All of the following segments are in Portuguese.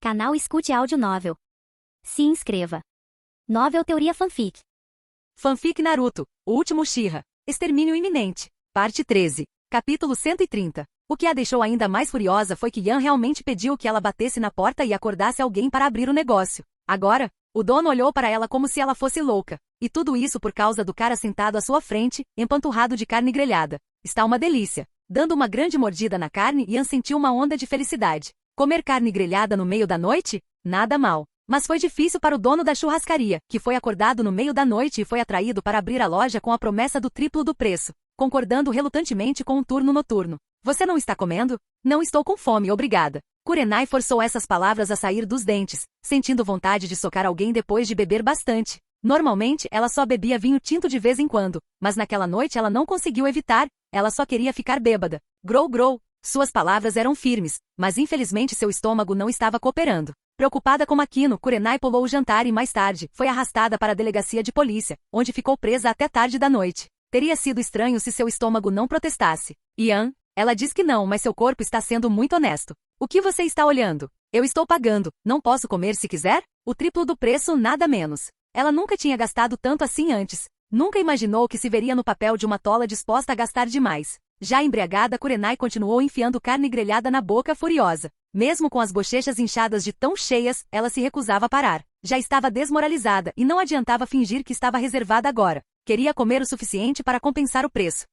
Canal Escute Áudio Novel. Se inscreva. Novel Teoria Fanfic. Fanfic Naruto, o último Uchiha. Extermínio iminente. Parte 13. Capítulo 130. O que a deixou ainda mais furiosa foi que Yan realmente pediu que ela batesse na porta e acordasse alguém para abrir o negócio. Agora, o dono olhou para ela como se ela fosse louca. E tudo isso por causa do cara sentado à sua frente, empanturrado de carne grelhada. Está uma delícia. Dando uma grande mordida na carne, Yan sentiu uma onda de felicidade. Comer carne grelhada no meio da noite? Nada mal. Mas foi difícil para o dono da churrascaria, que foi acordado no meio da noite e foi atraído para abrir a loja com a promessa do triplo do preço, concordando relutantemente com um turno noturno. Você não está comendo? Não estou com fome, obrigada. Kurenai forçou essas palavras a sair dos dentes, sentindo vontade de socar alguém depois de beber bastante. Normalmente, ela só bebia vinho tinto de vez em quando, mas naquela noite ela não conseguiu evitar, ela só queria ficar bêbada. Grou, grou. Suas palavras eram firmes, mas infelizmente seu estômago não estava cooperando. Preocupada com Makino, Kurenai pulou o jantar e mais tarde, foi arrastada para a delegacia de polícia, onde ficou presa até tarde da noite. Teria sido estranho se seu estômago não protestasse. Yan, ela diz que não, mas seu corpo está sendo muito honesto. O que você está olhando? Eu estou pagando, não posso comer se quiser? O triplo do preço, nada menos. Ela nunca tinha gastado tanto assim antes. Nunca imaginou que se veria no papel de uma tola disposta a gastar demais. Já embriagada, Kurenai continuou enfiando carne grelhada na boca furiosa. Mesmo com as bochechas inchadas de tão cheias, ela se recusava a parar. Já estava desmoralizada e não adiantava fingir que estava reservada agora. Queria comer o suficiente para compensar o preço.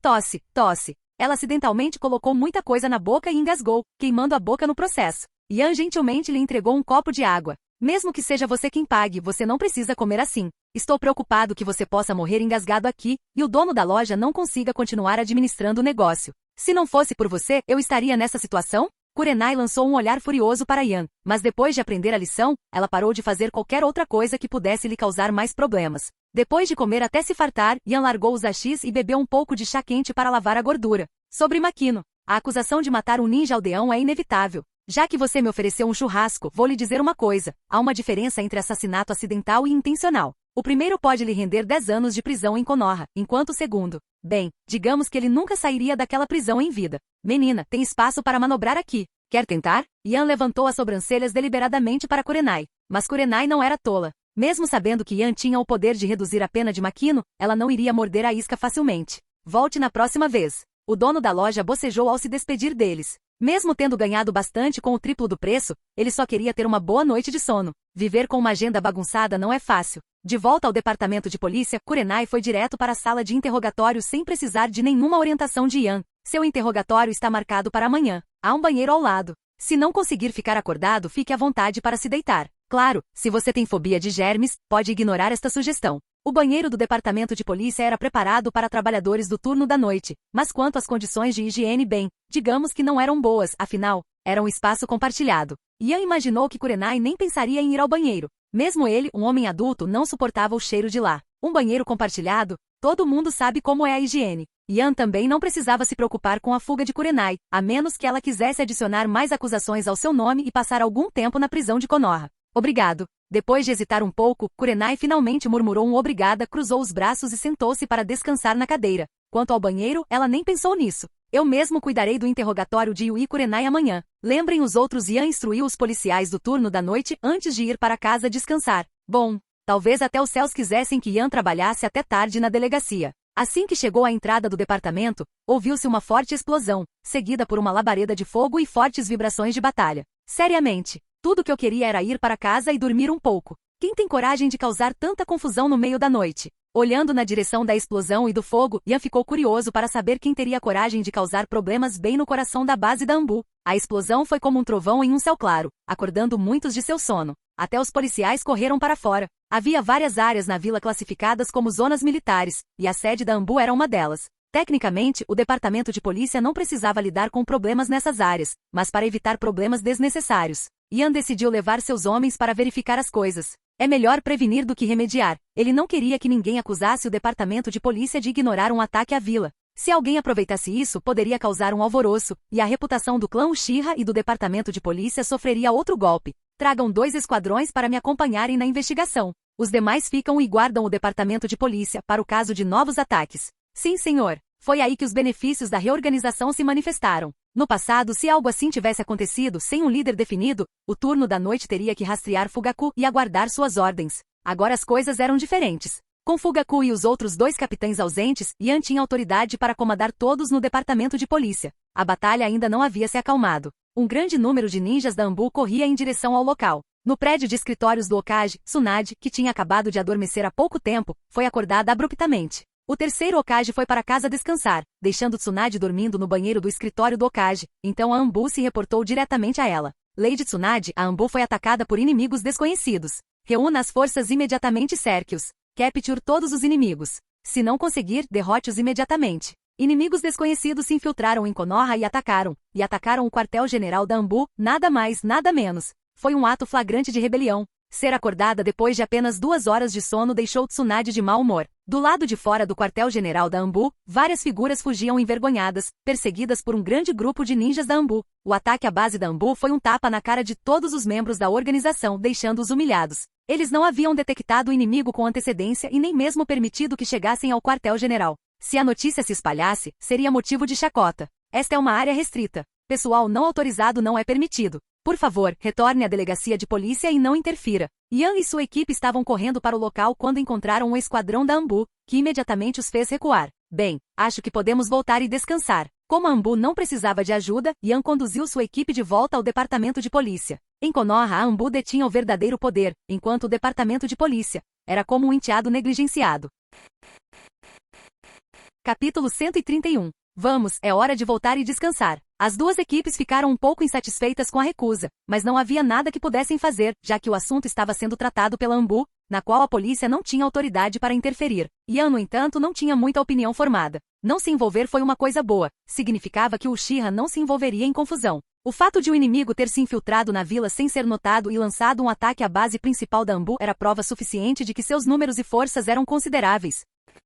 Tosse, tosse. Ela acidentalmente colocou muita coisa na boca e engasgou, queimando a boca no processo. Yan gentilmente lhe entregou um copo de água. Mesmo que seja você quem pague, você não precisa comer assim. Estou preocupado que você possa morrer engasgado aqui, e o dono da loja não consiga continuar administrando o negócio. Se não fosse por você, eu estaria nessa situação? Kurenai lançou um olhar furioso para Yan, mas depois de aprender a lição, ela parou de fazer qualquer outra coisa que pudesse lhe causar mais problemas. Depois de comer até se fartar, Yan largou os hashis e bebeu um pouco de chá quente para lavar a gordura. Sobre Makino, a acusação de matar um ninja aldeão é inevitável. Já que você me ofereceu um churrasco, vou lhe dizer uma coisa, há uma diferença entre assassinato acidental e intencional. O primeiro pode lhe render 10 anos de prisão em Konoha, enquanto o segundo... Bem, digamos que ele nunca sairia daquela prisão em vida. Menina, tem espaço para manobrar aqui. Quer tentar? Yan levantou as sobrancelhas deliberadamente para Kurenai. Mas Kurenai não era tola. Mesmo sabendo que Yan tinha o poder de reduzir a pena de Makino, ela não iria morder a isca facilmente. Volte na próxima vez. O dono da loja bocejou ao se despedir deles. Mesmo tendo ganhado bastante com o triplo do preço, ele só queria ter uma boa noite de sono. Viver com uma agenda bagunçada não é fácil. De volta ao departamento de polícia, Kurenai foi direto para a sala de interrogatório sem precisar de nenhuma orientação de Yan. Seu interrogatório está marcado para amanhã. Há um banheiro ao lado. Se não conseguir ficar acordado, fique à vontade para se deitar. Claro, se você tem fobia de germes, pode ignorar esta sugestão. O banheiro do departamento de polícia era preparado para trabalhadores do turno da noite, mas quanto às condições de higiene, bem, digamos que não eram boas, afinal, era um espaço compartilhado. Yan imaginou que Kurenai nem pensaria em ir ao banheiro. Mesmo ele, um homem adulto, não suportava o cheiro de lá. Um banheiro compartilhado? Todo mundo sabe como é a higiene. Yan também não precisava se preocupar com a fuga de Kurenai, a menos que ela quisesse adicionar mais acusações ao seu nome e passar algum tempo na prisão de Konoha. Obrigado. Depois de hesitar um pouco, Kurenai finalmente murmurou um obrigada, cruzou os braços e sentou-se para descansar na cadeira. Quanto ao banheiro, ela nem pensou nisso. Eu mesmo cuidarei do interrogatório de Yui Kurenai amanhã. Lembrem os outros. Yan instruiu os policiais do turno da noite antes de ir para casa descansar. Bom, talvez até os céus quisessem que Yan trabalhasse até tarde na delegacia. Assim que chegou à entrada do departamento, ouviu-se uma forte explosão, seguida por uma labareda de fogo e fortes vibrações de batalha. Seriamente, tudo que eu queria era ir para casa e dormir um pouco. Quem tem coragem de causar tanta confusão no meio da noite? Olhando na direção da explosão e do fogo, Yan ficou curioso para saber quem teria coragem de causar problemas bem no coração da base da Anbu. A explosão foi como um trovão em um céu claro, acordando muitos de seu sono. Até os policiais correram para fora. Havia várias áreas na vila classificadas como zonas militares, e a sede da Anbu era uma delas. Tecnicamente, o departamento de polícia não precisava lidar com problemas nessas áreas, mas para evitar problemas desnecessários, Yan decidiu levar seus homens para verificar as coisas. É melhor prevenir do que remediar. Ele não queria que ninguém acusasse o departamento de polícia de ignorar um ataque à vila. Se alguém aproveitasse isso, poderia causar um alvoroço, e a reputação do clã Uchiha e do departamento de polícia sofreria outro golpe. Tragam 2 esquadrões para me acompanharem na investigação. Os demais ficam e guardam o departamento de polícia para o caso de novos ataques. Sim, senhor. Foi aí que os benefícios da reorganização se manifestaram. No passado, se algo assim tivesse acontecido sem um líder definido, o turno da noite teria que rastrear Fugaku e aguardar suas ordens. Agora as coisas eram diferentes. Com Fugaku e os outros 2 capitães ausentes, Yan tinha autoridade para comandar todos no departamento de polícia. A batalha ainda não havia se acalmado. Um grande número de ninjas da Anbu corria em direção ao local. No prédio de escritórios do Hokage, Tsunade, que tinha acabado de adormecer há pouco tempo, foi acordada abruptamente. O terceiro Hokage foi para casa descansar, deixando Tsunade dormindo no banheiro do escritório do Hokage. Então a Anbu se reportou diretamente a ela. Lady Tsunade, a Anbu foi atacada por inimigos desconhecidos. Reúna as forças imediatamente e cerque-os. Capture todos os inimigos. Se não conseguir, derrote-os imediatamente. Inimigos desconhecidos se infiltraram em Konoha e atacaram o quartel-general da Anbu, nada mais, nada menos. Foi um ato flagrante de rebelião. Ser acordada depois de apenas 2 horas de sono deixou Tsunade de mau humor. Do lado de fora do quartel-general da Anbu, várias figuras fugiam envergonhadas, perseguidas por um grande grupo de ninjas da Anbu. O ataque à base da Anbu foi um tapa na cara de todos os membros da organização, deixando-os humilhados. Eles não haviam detectado o inimigo com antecedência e nem mesmo permitido que chegassem ao quartel-general. Se a notícia se espalhasse, seria motivo de chacota. Esta é uma área restrita. Pessoal não autorizado não é permitido. Por favor, retorne à delegacia de polícia e não interfira. Yan e sua equipe estavam correndo para o local quando encontraram um esquadrão da Anbu, que imediatamente os fez recuar. Bem, acho que podemos voltar e descansar. Como a Anbu não precisava de ajuda, Yan conduziu sua equipe de volta ao departamento de polícia. Em Konoha, a Anbu detinha o verdadeiro poder, enquanto o departamento de polícia era como um enteado negligenciado. Capítulo 131. Vamos, é hora de voltar e descansar. As 2 equipes ficaram um pouco insatisfeitas com a recusa, mas não havia nada que pudessem fazer, já que o assunto estava sendo tratado pela Anbu, na qual a polícia não tinha autoridade para interferir. Yan, no entanto, não tinha muita opinião formada. Não se envolver foi uma coisa boa, significava que o Uchiha não se envolveria em confusão. O fato de o inimigo ter se infiltrado na vila sem ser notado e lançado um ataque à base principal da Anbu era prova suficiente de que seus números e forças eram consideráveis.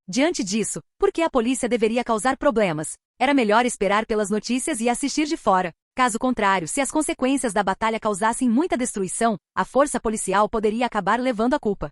Diante disso, por que a polícia deveria causar problemas? Era melhor esperar pelas notícias e assistir de fora. Caso contrário, se as consequências da batalha causassem muita destruição, a força policial poderia acabar levando a culpa.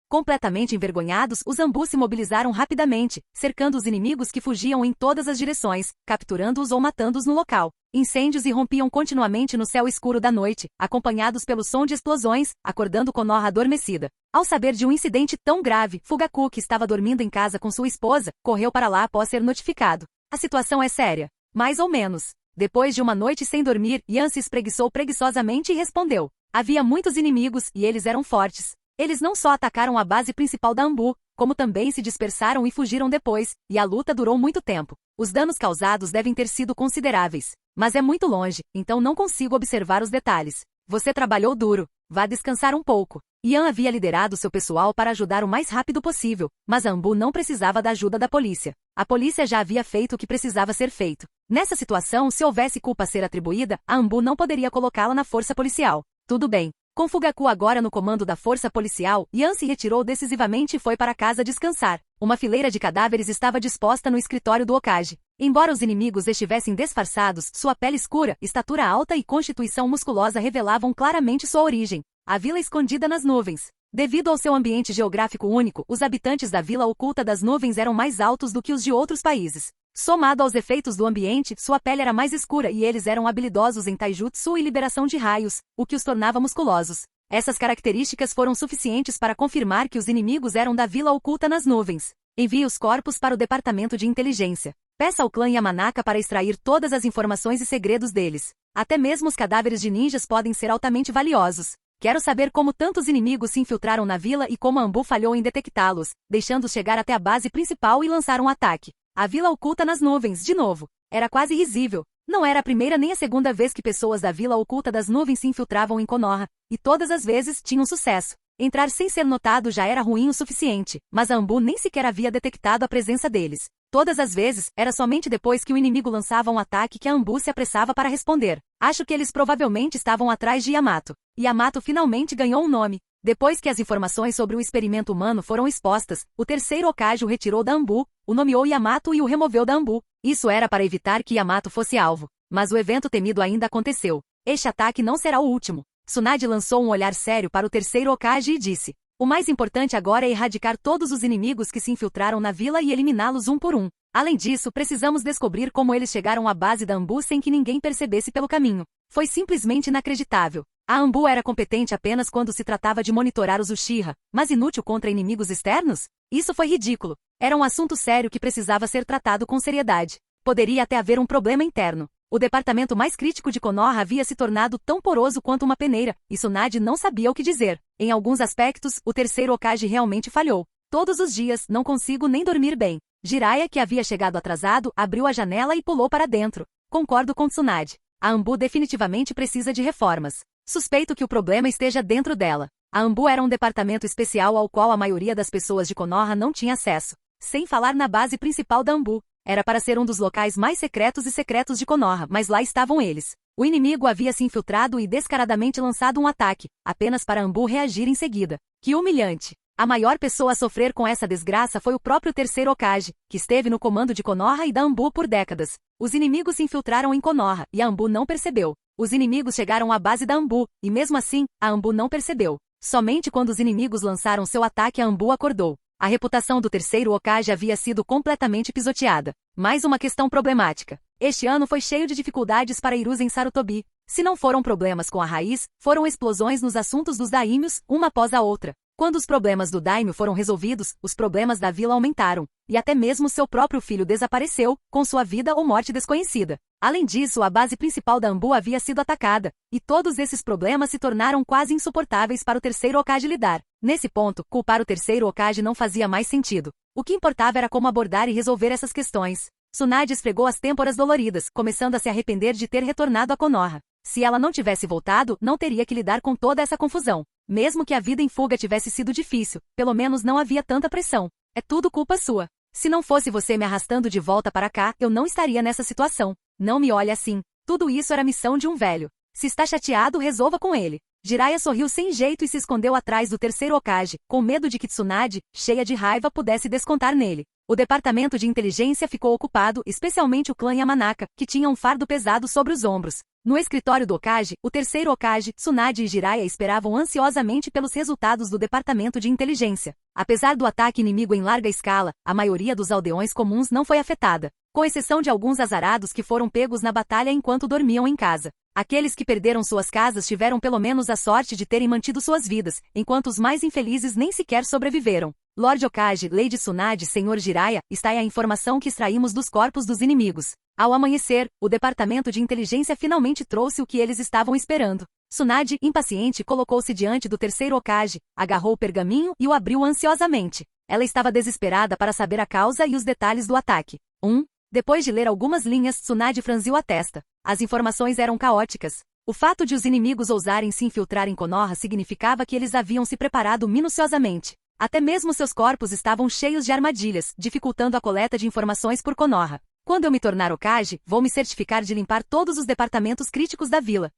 Completamente envergonhados, os Anbu se mobilizaram rapidamente, cercando os inimigos que fugiam em todas as direções, capturando-os ou matando-os no local. Incêndios irrompiam continuamente no céu escuro da noite, acompanhados pelo som de explosões, acordando Konoha adormecida. Ao saber de um incidente tão grave, Fugaku, que estava dormindo em casa com sua esposa, correu para lá após ser notificado. A situação é séria. Mais ou menos. Depois de uma noite sem dormir, Yan se espreguiçou preguiçosamente e respondeu. Havia muitos inimigos, e eles eram fortes. Eles não só atacaram a base principal da Anbu, como também se dispersaram e fugiram depois, e a luta durou muito tempo. Os danos causados devem ter sido consideráveis. Mas é muito longe, então não consigo observar os detalhes. Você trabalhou duro. Vá descansar um pouco. Yan havia liderado seu pessoal para ajudar o mais rápido possível, mas a Anbu não precisava da ajuda da polícia. A polícia já havia feito o que precisava ser feito. Nessa situação, se houvesse culpa a ser atribuída, a Anbu não poderia colocá-la na força policial. Tudo bem. Com Fugaku agora no comando da força policial, Yan se retirou decisivamente e foi para casa descansar. Uma fileira de cadáveres estava disposta no escritório do Hokage. Embora os inimigos estivessem disfarçados, sua pele escura, estatura alta e constituição musculosa revelavam claramente sua origem. A vila escondida nas nuvens. Devido ao seu ambiente geográfico único, os habitantes da vila oculta das nuvens eram mais altos do que os de outros países. Somado aos efeitos do ambiente, sua pele era mais escura e eles eram habilidosos em taijutsu e liberação de raios, o que os tornava musculosos. Essas características foram suficientes para confirmar que os inimigos eram da vila oculta nas nuvens. Envie os corpos para o departamento de inteligência. Peça ao clã Yamanaka para extrair todas as informações e segredos deles. Até mesmo os cadáveres de ninjas podem ser altamente valiosos. Quero saber como tantos inimigos se infiltraram na vila e como a Anbu falhou em detectá-los, deixando-os chegar até a base principal e lançar um ataque. A vila oculta nas nuvens, de novo. Era quase risível. Não era a primeira nem a segunda vez que pessoas da vila oculta das nuvens se infiltravam em Konoha, e todas as vezes tinham sucesso. Entrar sem ser notado já era ruim o suficiente, mas a Anbu nem sequer havia detectado a presença deles. Todas as vezes, era somente depois que o inimigo lançava um ataque que a Anbu se apressava para responder. Acho que eles provavelmente estavam atrás de Yamato. Yamato finalmente ganhou um nome. Depois que as informações sobre o experimento humano foram expostas, o terceiro Hokage o retirou da Anbu, o nomeou Yamato e o removeu da Anbu. Isso era para evitar que Yamato fosse alvo. Mas o evento temido ainda aconteceu. Este ataque não será o último. Tsunade lançou um olhar sério para o terceiro Hokage e disse: o mais importante agora é erradicar todos os inimigos que se infiltraram na vila e eliminá-los um por um. Além disso, precisamos descobrir como eles chegaram à base da Anbu sem que ninguém percebesse pelo caminho. Foi simplesmente inacreditável. A Anbu era competente apenas quando se tratava de monitorar os Uchiha, mas inútil contra inimigos externos? Isso foi ridículo. Era um assunto sério que precisava ser tratado com seriedade. Poderia até haver um problema interno. O departamento mais crítico de Konoha havia se tornado tão poroso quanto uma peneira, e Tsunade não sabia o que dizer. Em alguns aspectos, o terceiro Hokage realmente falhou. Todos os dias, não consigo nem dormir bem. Jiraiya, que havia chegado atrasado, abriu a janela e pulou para dentro. Concordo com Tsunade. A Anbu definitivamente precisa de reformas. Suspeito que o problema esteja dentro dela. A Anbu era um departamento especial ao qual a maioria das pessoas de Konoha não tinha acesso. Sem falar na base principal da Anbu. Era para ser um dos locais mais secretos de Konoha, mas lá estavam eles. O inimigo havia se infiltrado e descaradamente lançado um ataque, apenas para Anbu reagir em seguida. Que humilhante! A maior pessoa a sofrer com essa desgraça foi o próprio terceiro Hokage, que esteve no comando de Konoha e da Anbu por décadas. Os inimigos se infiltraram em Konoha, e a Anbu não percebeu. Os inimigos chegaram à base da Anbu, e mesmo assim, a Anbu não percebeu. Somente quando os inimigos lançaram seu ataque a Anbu acordou. A reputação do terceiro Hokage havia sido completamente pisoteada. Mais uma questão problemática. Este ano foi cheio de dificuldades para Hiruzen Sarutobi. Se não foram problemas com a raiz, foram explosões nos assuntos dos daimyos, uma após a outra. Quando os problemas do daimyo foram resolvidos, os problemas da vila aumentaram. E até mesmo seu próprio filho desapareceu, com sua vida ou morte desconhecida. Além disso, a base principal da Anbu havia sido atacada, e todos esses problemas se tornaram quase insuportáveis para o terceiro Hokage lidar. Nesse ponto, culpar o terceiro Hokage não fazia mais sentido. O que importava era como abordar e resolver essas questões. Tsunade esfregou as têmporas doloridas, começando a se arrepender de ter retornado a Konoha. Se ela não tivesse voltado, não teria que lidar com toda essa confusão. Mesmo que a vida em fuga tivesse sido difícil, pelo menos não havia tanta pressão. É tudo culpa sua. Se não fosse você me arrastando de volta para cá, eu não estaria nessa situação. Não me olhe assim. Tudo isso era missão de um velho. Se está chateado, resolva com ele. Jiraiya sorriu sem jeito e se escondeu atrás do terceiro Hokage, com medo de que Tsunade, cheia de raiva, pudesse descontar nele. O departamento de inteligência ficou ocupado, especialmente o clã Yamanaka, que tinha um fardo pesado sobre os ombros. No escritório do Hokage, o terceiro Hokage, Tsunade e Jiraiya esperavam ansiosamente pelos resultados do departamento de inteligência. Apesar do ataque inimigo em larga escala, a maioria dos aldeões comuns não foi afetada, com exceção de alguns azarados que foram pegos na batalha enquanto dormiam em casa. Aqueles que perderam suas casas tiveram pelo menos a sorte de terem mantido suas vidas, enquanto os mais infelizes nem sequer sobreviveram. Lord Hokage, Lady Tsunade, Senhor Jiraiya, está aí a informação que extraímos dos corpos dos inimigos. Ao amanhecer, o departamento de inteligência finalmente trouxe o que eles estavam esperando. Tsunade, impaciente, colocou-se diante do terceiro Hokage, agarrou o pergaminho e o abriu ansiosamente. Ela estava desesperada para saber a causa e os detalhes do ataque. Depois de ler algumas linhas, Tsunade franziu a testa. As informações eram caóticas. O fato de os inimigos ousarem se infiltrar em Konoha significava que eles haviam se preparado minuciosamente. Até mesmo seus corpos estavam cheios de armadilhas, dificultando a coleta de informações por Konoha. Quando eu me tornar Hokage, vou me certificar de limpar todos os departamentos críticos da vila.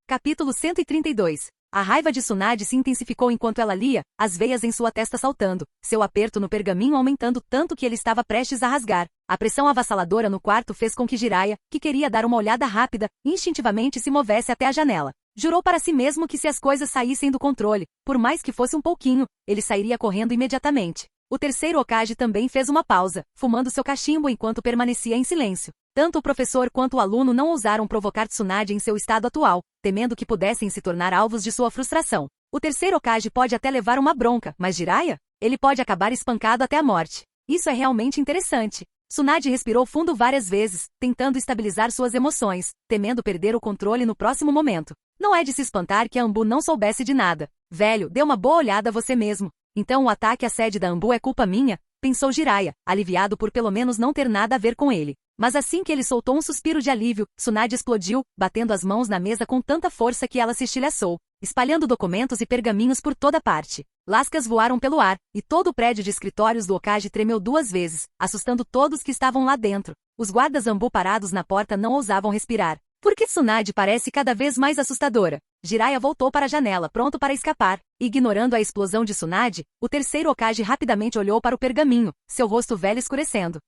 Capítulo 132. A raiva de Tsunade se intensificou enquanto ela lia, as veias em sua testa saltando, seu aperto no pergaminho aumentando tanto que ele estava prestes a rasgar. A pressão avassaladora no quarto fez com que Jiraiya, que queria dar uma olhada rápida, instintivamente se movesse até a janela. Jurou para si mesmo que se as coisas saíssem do controle, por mais que fosse um pouquinho, ele sairia correndo imediatamente. O terceiro Hokage também fez uma pausa, fumando seu cachimbo enquanto permanecia em silêncio. Tanto o professor quanto o aluno não ousaram provocar Tsunade em seu estado atual, temendo que pudessem se tornar alvos de sua frustração. O terceiro Hokage pode até levar uma bronca, mas Jiraiya? Ele pode acabar espancado até a morte. Isso é realmente interessante. Tsunade respirou fundo várias vezes, tentando estabilizar suas emoções, temendo perder o controle no próximo momento. Não é de se espantar que a Anbu não soubesse de nada. Velho, dê uma boa olhada a você mesmo. Então o ataque à sede da Anbu é culpa minha? Pensou Jiraiya, aliviado por pelo menos não ter nada a ver com ele. Mas assim que ele soltou um suspiro de alívio, Tsunade explodiu, batendo as mãos na mesa com tanta força que ela se estilhaçou, espalhando documentos e pergaminhos por toda parte. Lascas voaram pelo ar, e todo o prédio de escritórios do Hokage tremeu 2 vezes, assustando todos que estavam lá dentro. Os guardas Anbu parados na porta não ousavam respirar. Por que Tsunade parece cada vez mais assustadora? Jiraiya voltou para a janela, pronto para escapar. Ignorando a explosão de Tsunade, o terceiro Hokage rapidamente olhou para o pergaminho, seu rosto velho escurecendo.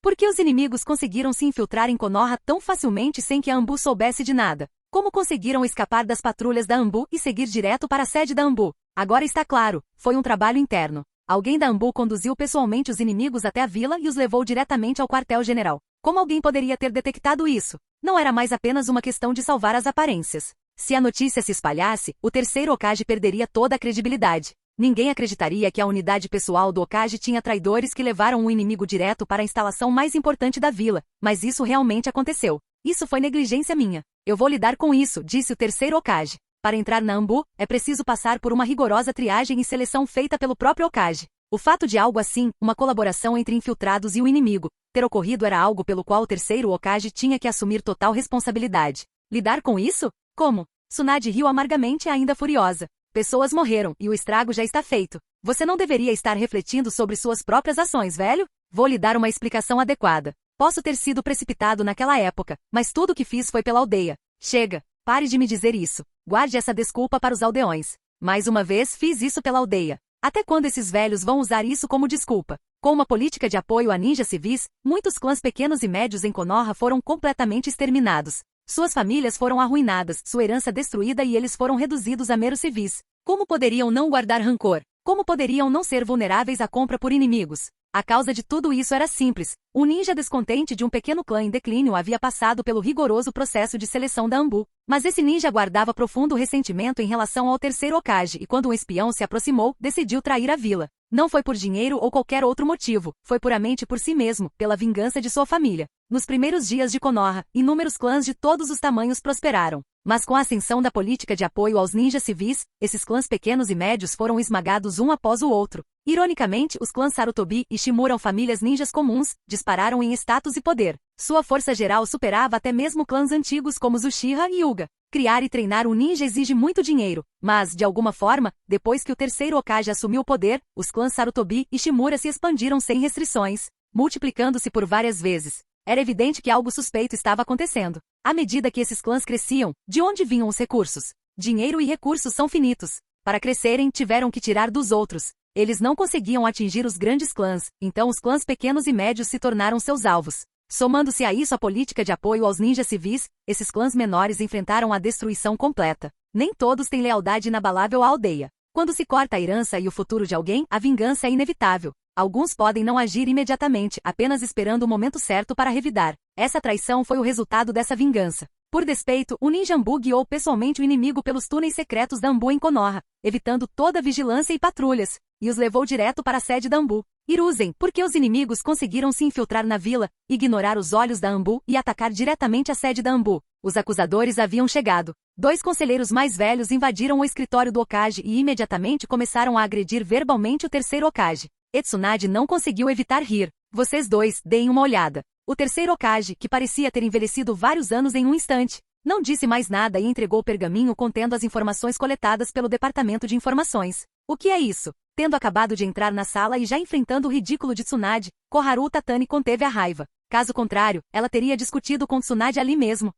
Por que os inimigos conseguiram se infiltrar em Konoha tão facilmente sem que a Anbu soubesse de nada? Como conseguiram escapar das patrulhas da Anbu e seguir direto para a sede da Anbu? Agora está claro, foi um trabalho interno. Alguém da Anbu conduziu pessoalmente os inimigos até a vila e os levou diretamente ao quartel-general. Como alguém poderia ter detectado isso? Não era mais apenas uma questão de salvar as aparências. Se a notícia se espalhasse, o terceiro Hokage perderia toda a credibilidade. Ninguém acreditaria que a unidade pessoal do Hokage tinha traidores que levaram um inimigo direto para a instalação mais importante da vila, mas isso realmente aconteceu. Isso foi negligência minha. Eu vou lidar com isso, disse o terceiro Hokage. Para entrar na Anbu, é preciso passar por uma rigorosa triagem e seleção feita pelo próprio Hokage. O fato de algo assim, uma colaboração entre infiltrados e o inimigo, ter ocorrido era algo pelo qual o terceiro Hokage tinha que assumir total responsabilidade. Lidar com isso? Como? Tsunade riu amargamente ainda furiosa. Pessoas morreram, e o estrago já está feito. Você não deveria estar refletindo sobre suas próprias ações, velho? Vou lhe dar uma explicação adequada. Posso ter sido precipitado naquela época, mas tudo o que fiz foi pela aldeia. Chega, pare de me dizer isso. Guarde essa desculpa para os aldeões. Mais uma vez fiz isso pela aldeia. Até quando esses velhos vão usar isso como desculpa? Com uma política de apoio a ninjas civis, muitos clãs pequenos e médios em Konoha foram completamente exterminados. Suas famílias foram arruinadas, sua herança destruída e eles foram reduzidos a meros civis. Como poderiam não guardar rancor? Como poderiam não ser vulneráveis à compra por inimigos? A causa de tudo isso era simples. Um ninja descontente de um pequeno clã em declínio havia passado pelo rigoroso processo de seleção da Anbu. Mas esse ninja guardava profundo ressentimento em relação ao terceiro Hokage e quando um espião se aproximou, decidiu trair a vila. Não foi por dinheiro ou qualquer outro motivo, foi puramente por si mesmo, pela vingança de sua família. Nos primeiros dias de Konoha, inúmeros clãs de todos os tamanhos prosperaram. Mas com a ascensão da política de apoio aos ninjas civis, esses clãs pequenos e médios foram esmagados um após o outro. Ironicamente, os clãs Sarutobi e Shimura, famílias ninjas comuns, dispararam em status e poder. Sua força geral superava até mesmo clãs antigos como os Uchiha e Hyuga. Criar e treinar um ninja exige muito dinheiro, mas, de alguma forma, depois que o terceiro Hokage assumiu o poder, os clãs Sarutobi e Shimura se expandiram sem restrições, multiplicando-se por várias vezes. Era evidente que algo suspeito estava acontecendo. À medida que esses clãs cresciam, de onde vinham os recursos? Dinheiro e recursos são finitos. Para crescerem, tiveram que tirar dos outros. Eles não conseguiam atingir os grandes clãs, então os clãs pequenos e médios se tornaram seus alvos. Somando-se a isso a política de apoio aos ninjas civis, esses clãs menores enfrentaram a destruição completa. Nem todos têm lealdade inabalável à aldeia. Quando se corta a herança e o futuro de alguém, a vingança é inevitável. Alguns podem não agir imediatamente, apenas esperando o momento certo para revidar. Essa traição foi o resultado dessa vingança. Por despeito, o ninja Anbu guiou pessoalmente o inimigo pelos túneis secretos da Anbu em Konoha, evitando toda vigilância e patrulhas, e os levou direto para a sede da Anbu. Hiruzen, porque os inimigos conseguiram se infiltrar na vila, ignorar os olhos da Anbu e atacar diretamente a sede da Anbu. Os acusadores haviam chegado. 2 conselheiros mais velhos invadiram o escritório do Hokage e imediatamente começaram a agredir verbalmente o terceiro Hokage. Tsunade não conseguiu evitar rir. Vocês dois, deem uma olhada. O terceiro Hokage, que parecia ter envelhecido vários anos em um instante, não disse mais nada e entregou o pergaminho contendo as informações coletadas pelo Departamento de Informações. O que é isso? Tendo acabado de entrar na sala e já enfrentando o ridículo de Tsunade, Koharu Tatani conteve a raiva. Caso contrário, ela teria discutido com Tsunade ali mesmo.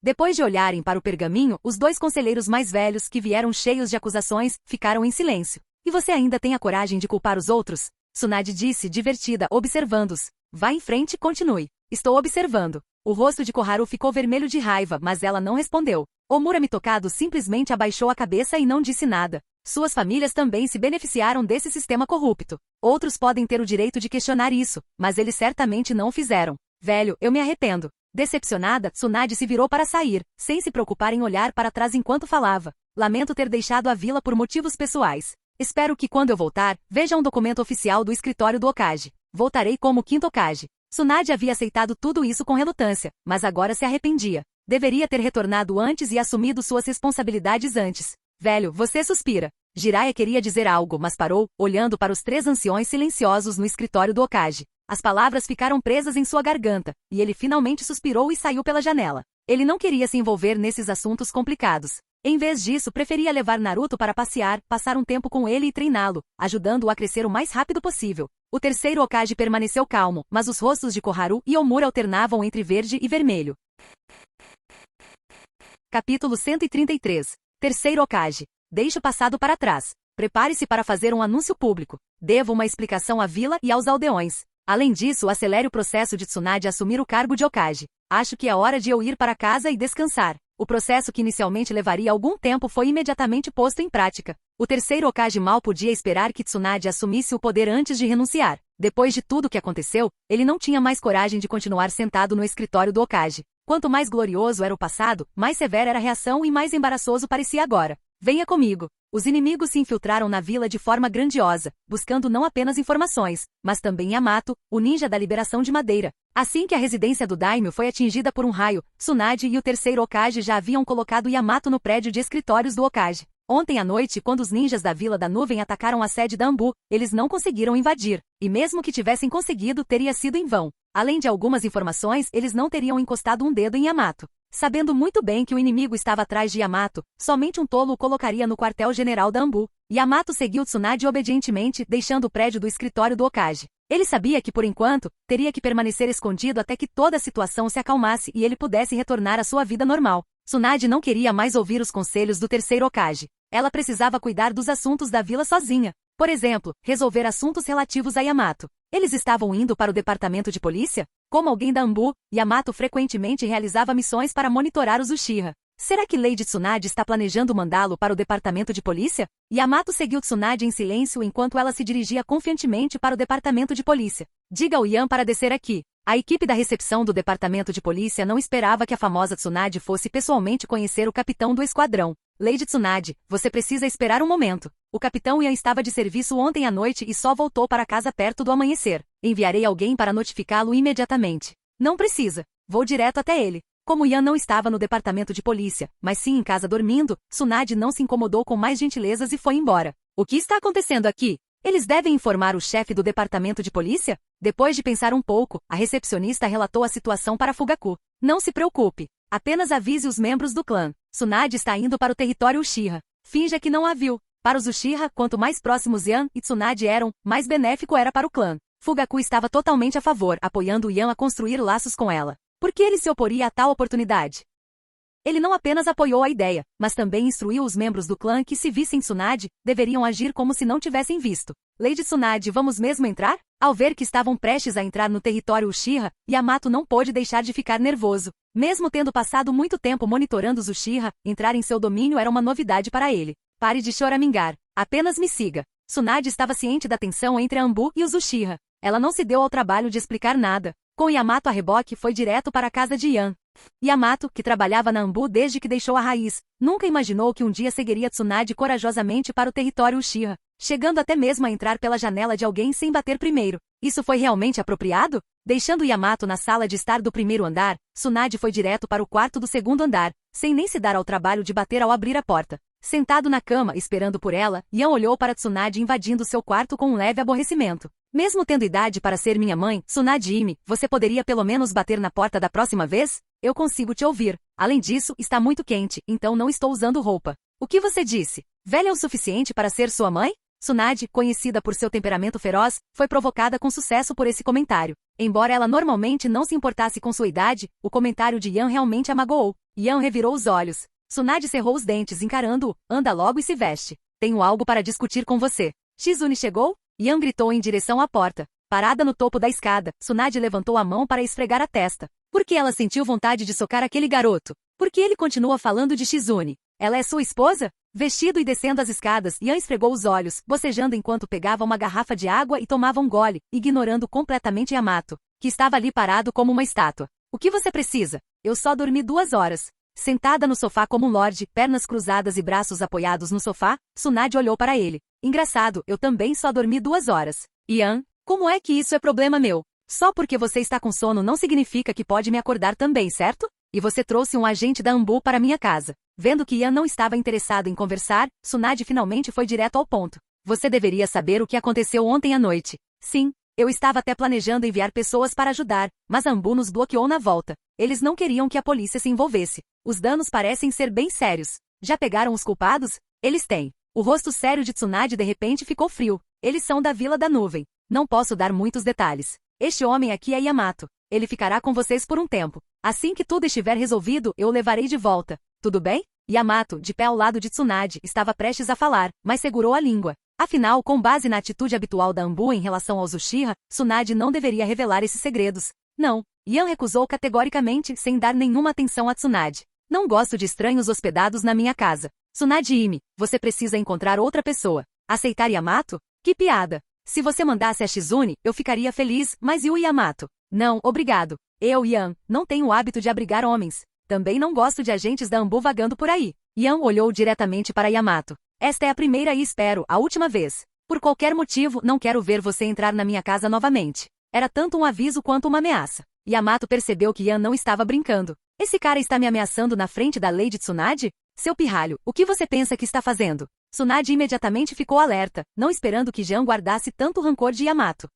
Depois de olharem para o pergaminho, os 2 conselheiros mais velhos, que vieram cheios de acusações, ficaram em silêncio. E você ainda tem a coragem de culpar os outros? Tsunade disse, divertida, observando-os. Vá em frente e continue. Estou observando. O rosto de Koharu ficou vermelho de raiva, mas ela não respondeu. Omura Mitokado simplesmente abaixou a cabeça e não disse nada. Suas famílias também se beneficiaram desse sistema corrupto. Outros podem ter o direito de questionar isso, mas eles certamente não o fizeram. Velho, eu me arrependo. Decepcionada, Tsunade se virou para sair, sem se preocupar em olhar para trás enquanto falava. Lamento ter deixado a vila por motivos pessoais. Espero que quando eu voltar, veja um documento oficial do escritório do Hokage. Voltarei como 5º Hokage. Tsunade havia aceitado tudo isso com relutância, mas agora se arrependia. Deveria ter retornado antes e assumido suas responsabilidades antes. Velho, você suspira. Jiraiya queria dizer algo, mas parou, olhando para os 3 anciões silenciosos no escritório do Hokage. As palavras ficaram presas em sua garganta, e ele finalmente suspirou e saiu pela janela. Ele não queria se envolver nesses assuntos complicados. Em vez disso, preferia levar Naruto para passear, passar um tempo com ele e treiná-lo, ajudando-o a crescer o mais rápido possível. O terceiro Hokage permaneceu calmo, mas os rostos de Koharu e Omura alternavam entre verde e vermelho. Capítulo 133. Terceiro Hokage. Deixe o passado para trás. Prepare-se para fazer um anúncio público. Devo uma explicação à vila e aos aldeões. Além disso, acelere o processo de Tsunade assumir o cargo de Hokage. Acho que é hora de eu ir para casa e descansar. O processo que inicialmente levaria algum tempo foi imediatamente posto em prática. O terceiro Hokage mal podia esperar que Tsunade assumisse o poder antes de renunciar. Depois de tudo o que aconteceu, ele não tinha mais coragem de continuar sentado no escritório do Hokage. Quanto mais glorioso era o passado, mais severa era a reação e mais embaraçoso parecia agora. Venha comigo. Os inimigos se infiltraram na vila de forma grandiosa, buscando não apenas informações, mas também Yamato, o ninja da liberação de madeira. Assim que a residência do daimyo foi atingida por um raio, Tsunade e o terceiro Hokage já haviam colocado Yamato no prédio de escritórios do Hokage. Ontem à noite, quando os ninjas da Vila da Nuvem atacaram a sede da Anbu, eles não conseguiram invadir, e mesmo que tivessem conseguido, teria sido em vão. Além de algumas informações, eles não teriam encostado um dedo em Yamato. Sabendo muito bem que o inimigo estava atrás de Yamato, somente um tolo o colocaria no quartel-general da Anbu. Yamato seguiu Tsunade obedientemente, deixando o prédio do escritório do Hokage. Ele sabia que, por enquanto, teria que permanecer escondido até que toda a situação se acalmasse e ele pudesse retornar à sua vida normal. Tsunade não queria mais ouvir os conselhos do terceiro Hokage. Ela precisava cuidar dos assuntos da vila sozinha. Por exemplo, resolver assuntos relativos a Yamato. Eles estavam indo para o departamento de polícia? Como alguém da Anbu, Yamato frequentemente realizava missões para monitorar os Uchiha. Será que Lady Tsunade está planejando mandá-lo para o departamento de polícia? Yamato seguiu Tsunade em silêncio enquanto ela se dirigia confiantemente para o departamento de polícia. Diga ao Yan para descer aqui. A equipe da recepção do departamento de polícia não esperava que a famosa Tsunade fosse pessoalmente conhecer o capitão do esquadrão. Lady Tsunade, você precisa esperar um momento. O capitão Yan estava de serviço ontem à noite e só voltou para casa perto do amanhecer. Enviarei alguém para notificá-lo imediatamente. Não precisa. Vou direto até ele. Como Yan não estava no departamento de polícia, mas sim em casa dormindo, Tsunade não se incomodou com mais gentilezas e foi embora. O que está acontecendo aqui? Eles devem informar o chefe do departamento de polícia? Depois de pensar um pouco, a recepcionista relatou a situação para Fugaku. Não se preocupe. Apenas avise os membros do clã. Tsunade está indo para o território Uchiha. Finja que não a viu. Para os Uchiha, quanto mais próximos Yan e Tsunade eram, mais benéfico era para o clã. Fugaku estava totalmente a favor, apoiando Yan a construir laços com ela. Por que ele se oporia a tal oportunidade? Ele não apenas apoiou a ideia, mas também instruiu os membros do clã que, se vissem Tsunade, deveriam agir como se não tivessem visto. Lady Tsunade, vamos mesmo entrar? Ao ver que estavam prestes a entrar no território Uchiha, Yamato não pôde deixar de ficar nervoso. Mesmo tendo passado muito tempo monitorando os Uchiha, entrar em seu domínio era uma novidade para ele. Pare de choramingar. Apenas me siga. Tsunade estava ciente da tensão entre a Anbu e os Uchiha. Ela não se deu ao trabalho de explicar nada. Com Yamato a reboque, foi direto para a casa de Yan. Yamato, que trabalhava na Anbu desde que deixou a raiz, nunca imaginou que um dia seguiria Tsunade corajosamente para o território Uchiha, chegando até mesmo a entrar pela janela de alguém sem bater primeiro. Isso foi realmente apropriado? Deixando Yamato na sala de estar do primeiro andar, Tsunade foi direto para o quarto do segundo andar, sem nem se dar ao trabalho de bater ao abrir a porta. Sentado na cama, esperando por ela, Yan olhou para Tsunade invadindo seu quarto com um leve aborrecimento. Mesmo tendo idade para ser minha mãe, Tsunade-ime, você poderia pelo menos bater na porta da próxima vez? Eu consigo te ouvir. Além disso, está muito quente, então não estou usando roupa. O que você disse? Velha o suficiente para ser sua mãe? Tsunade, conhecida por seu temperamento feroz, foi provocada com sucesso por esse comentário. Embora ela normalmente não se importasse com sua idade, o comentário de Yan realmente a magoou. Yan revirou os olhos. Tsunade cerrou os dentes encarando-o. Anda logo e se veste. Tenho algo para discutir com você. Shizune chegou? Yan gritou em direção à porta. Parada no topo da escada, Tsunade levantou a mão para esfregar a testa. Por que ela sentiu vontade de socar aquele garoto? Por que ele continua falando de Shizune? Ela é sua esposa? Vestido e descendo as escadas, Yan esfregou os olhos, bocejando enquanto pegava uma garrafa de água e tomava um gole, ignorando completamente Yamato, que estava ali parado como uma estátua. O que você precisa? Eu só dormi 2 horas. Sentada no sofá como um lorde, pernas cruzadas e braços apoiados no sofá, Tsunade olhou para ele. Engraçado, eu também só dormi 2 horas. Yan, como é que isso é problema meu? Só porque você está com sono não significa que pode me acordar também, certo? E você trouxe um agente da Anbu para minha casa. Vendo que Yan não estava interessado em conversar, Tsunade finalmente foi direto ao ponto. Você deveria saber o que aconteceu ontem à noite. Sim, eu estava até planejando enviar pessoas para ajudar, mas a Anbu nos bloqueou na volta. Eles não queriam que a polícia se envolvesse. Os danos parecem ser bem sérios. Já pegaram os culpados? Eles têm. O rosto sério de Tsunade de repente ficou frio. Eles são da Vila da Nuvem. Não posso dar muitos detalhes. Este homem aqui é Yamato. Ele ficará com vocês por um tempo. Assim que tudo estiver resolvido, eu o levarei de volta. Tudo bem? Yamato, de pé ao lado de Tsunade, estava prestes a falar, mas segurou a língua. Afinal, com base na atitude habitual da Anbu em relação aos Uchiha, Tsunade não deveria revelar esses segredos. Não. Yan recusou categoricamente, sem dar nenhuma atenção a Tsunade. Não gosto de estranhos hospedados na minha casa. Tsunade Ime, você precisa encontrar outra pessoa. Aceitar Yamato? Que piada. Se você mandasse a Shizune, eu ficaria feliz, mas e o Yamato? Não, obrigado. Eu, Yan, não tenho o hábito de abrigar homens. Também não gosto de agentes da Ambu vagando por aí. Yan olhou diretamente para Yamato. Esta é a primeira e espero, a última vez. Por qualquer motivo, não quero ver você entrar na minha casa novamente. Era tanto um aviso quanto uma ameaça. Yamato percebeu que Yan não estava brincando. Esse cara está me ameaçando na frente da Lady Tsunade? Seu pirralho, o que você pensa que está fazendo? Tsunade imediatamente ficou alerta, não esperando que Yan guardasse tanto rancor de Yamato.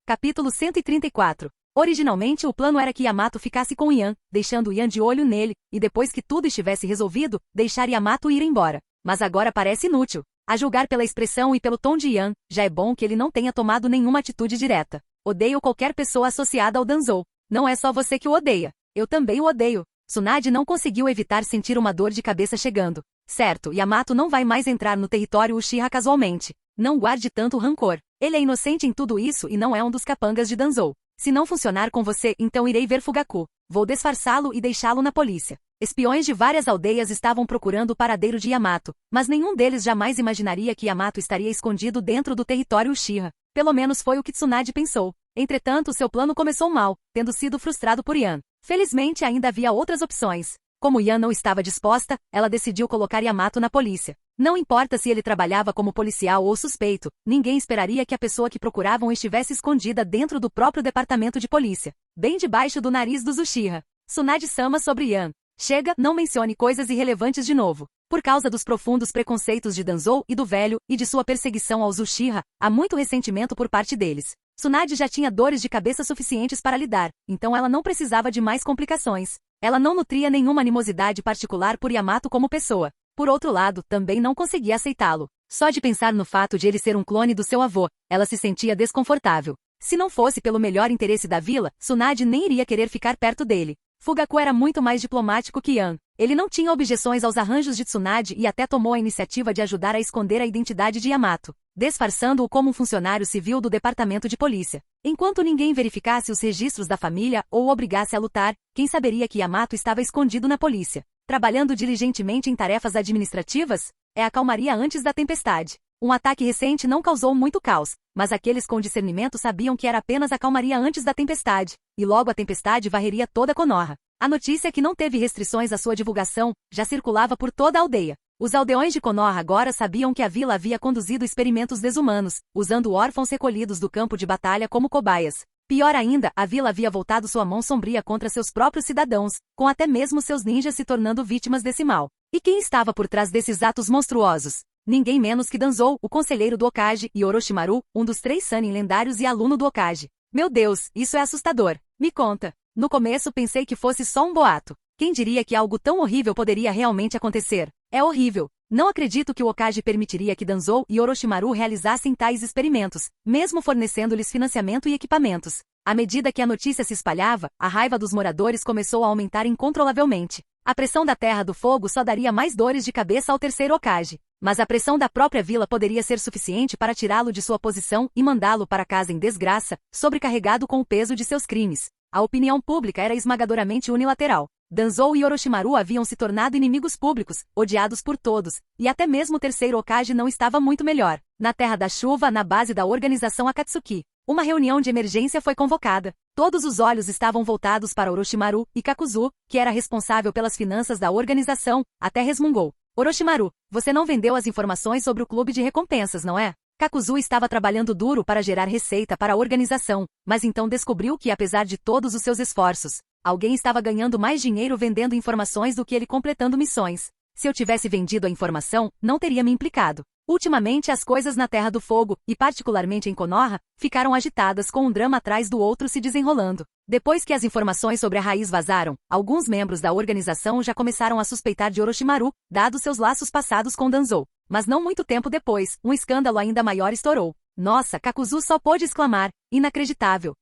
Capítulo 134. Originalmente o plano era que Yamato ficasse com Yan, deixando Yan de olho nele, e depois que tudo estivesse resolvido, deixar Yamato ir embora. Mas agora parece inútil. A julgar pela expressão e pelo tom de Yan, já é bom que ele não tenha tomado nenhuma atitude direta. Odeio qualquer pessoa associada ao Danzou. Não é só você que o odeia. Eu também o odeio. Tsunade não conseguiu evitar sentir uma dor de cabeça chegando. Certo, Yamato não vai mais entrar no território Uchiha casualmente. Não guarde tanto rancor. Ele é inocente em tudo isso e não é um dos capangas de Danzou. Se não funcionar com você, então irei ver Fugaku. Vou disfarçá-lo e deixá-lo na polícia. Espiões de várias aldeias estavam procurando o paradeiro de Yamato, mas nenhum deles jamais imaginaria que Yamato estaria escondido dentro do território Uchiha. Pelo menos foi o que Tsunade pensou. Entretanto, seu plano começou mal, tendo sido frustrado por Yan. Felizmente ainda havia outras opções. Como Yan não estava disposta, ela decidiu colocar Yamato na polícia. Não importa se ele trabalhava como policial ou suspeito, ninguém esperaria que a pessoa que procuravam estivesse escondida dentro do próprio departamento de polícia, bem debaixo do nariz dos Uchiha. Tsunade-sama sobre Yan. Chega, não mencione coisas irrelevantes de novo. Por causa dos profundos preconceitos de Danzou e do velho, e de sua perseguição aos Uchiha, há muito ressentimento por parte deles. Tsunade já tinha dores de cabeça suficientes para lidar, então ela não precisava de mais complicações. Ela não nutria nenhuma animosidade particular por Yamato como pessoa. Por outro lado, também não conseguia aceitá-lo. Só de pensar no fato de ele ser um clone do seu avô, ela se sentia desconfortável. Se não fosse pelo melhor interesse da vila, Tsunade nem iria querer ficar perto dele. Fugaku era muito mais diplomático que Yan. Ele não tinha objeções aos arranjos de Tsunade e até tomou a iniciativa de ajudar a esconder a identidade de Yamato, disfarçando-o como um funcionário civil do departamento de polícia. Enquanto ninguém verificasse os registros da família ou o obrigasse a lutar, quem saberia que Yamato estava escondido na polícia? Trabalhando diligentemente em tarefas administrativas? É a calmaria antes da tempestade. Um ataque recente não causou muito caos, mas aqueles com discernimento sabiam que era apenas a calmaria antes da tempestade, e logo a tempestade varreria toda Konoha. A notícia que não teve restrições à sua divulgação já circulava por toda a aldeia. Os aldeões de Konoha agora sabiam que a vila havia conduzido experimentos desumanos, usando órfãos recolhidos do campo de batalha como cobaias. Pior ainda, a vila havia voltado sua mão sombria contra seus próprios cidadãos, com até mesmo seus ninjas se tornando vítimas desse mal. E quem estava por trás desses atos monstruosos? Ninguém menos que Danzou, o conselheiro do Hokage, e Orochimaru, um dos 3 Sannin lendários e aluno do Hokage. Meu Deus, isso é assustador. Me conta. No começo pensei que fosse só um boato. Quem diria que algo tão horrível poderia realmente acontecer? É horrível. Não acredito que o Hokage permitiria que Danzou e Orochimaru realizassem tais experimentos, mesmo fornecendo-lhes financiamento e equipamentos. À medida que a notícia se espalhava, a raiva dos moradores começou a aumentar incontrolavelmente. A pressão da Terra do Fogo só daria mais dores de cabeça ao terceiro Hokage. Mas a pressão da própria vila poderia ser suficiente para tirá-lo de sua posição e mandá-lo para casa em desgraça, sobrecarregado com o peso de seus crimes. A opinião pública era esmagadoramente unilateral. Danzou e Orochimaru haviam se tornado inimigos públicos, odiados por todos, e até mesmo o terceiro Hokage não estava muito melhor. Na Terra da Chuva, na base da organização Akatsuki, uma reunião de emergência foi convocada. Todos os olhos estavam voltados para Orochimaru, e Kakuzu, que era responsável pelas finanças da organização, até resmungou. Orochimaru, você não vendeu as informações sobre o clube de recompensas, não é? Kakuzu estava trabalhando duro para gerar receita para a organização, mas então descobriu que apesar de todos os seus esforços, alguém estava ganhando mais dinheiro vendendo informações do que ele completando missões. Se eu tivesse vendido a informação, não teria me implicado. Ultimamente as coisas na Terra do Fogo, e particularmente em Konoha, ficaram agitadas com um drama atrás do outro se desenrolando. Depois que as informações sobre a raiz vazaram, alguns membros da organização já começaram a suspeitar de Orochimaru, dados seus laços passados com Danzou. Mas não muito tempo depois, um escândalo ainda maior estourou. Nossa, Kakuzu só pôde exclamar, inacreditável.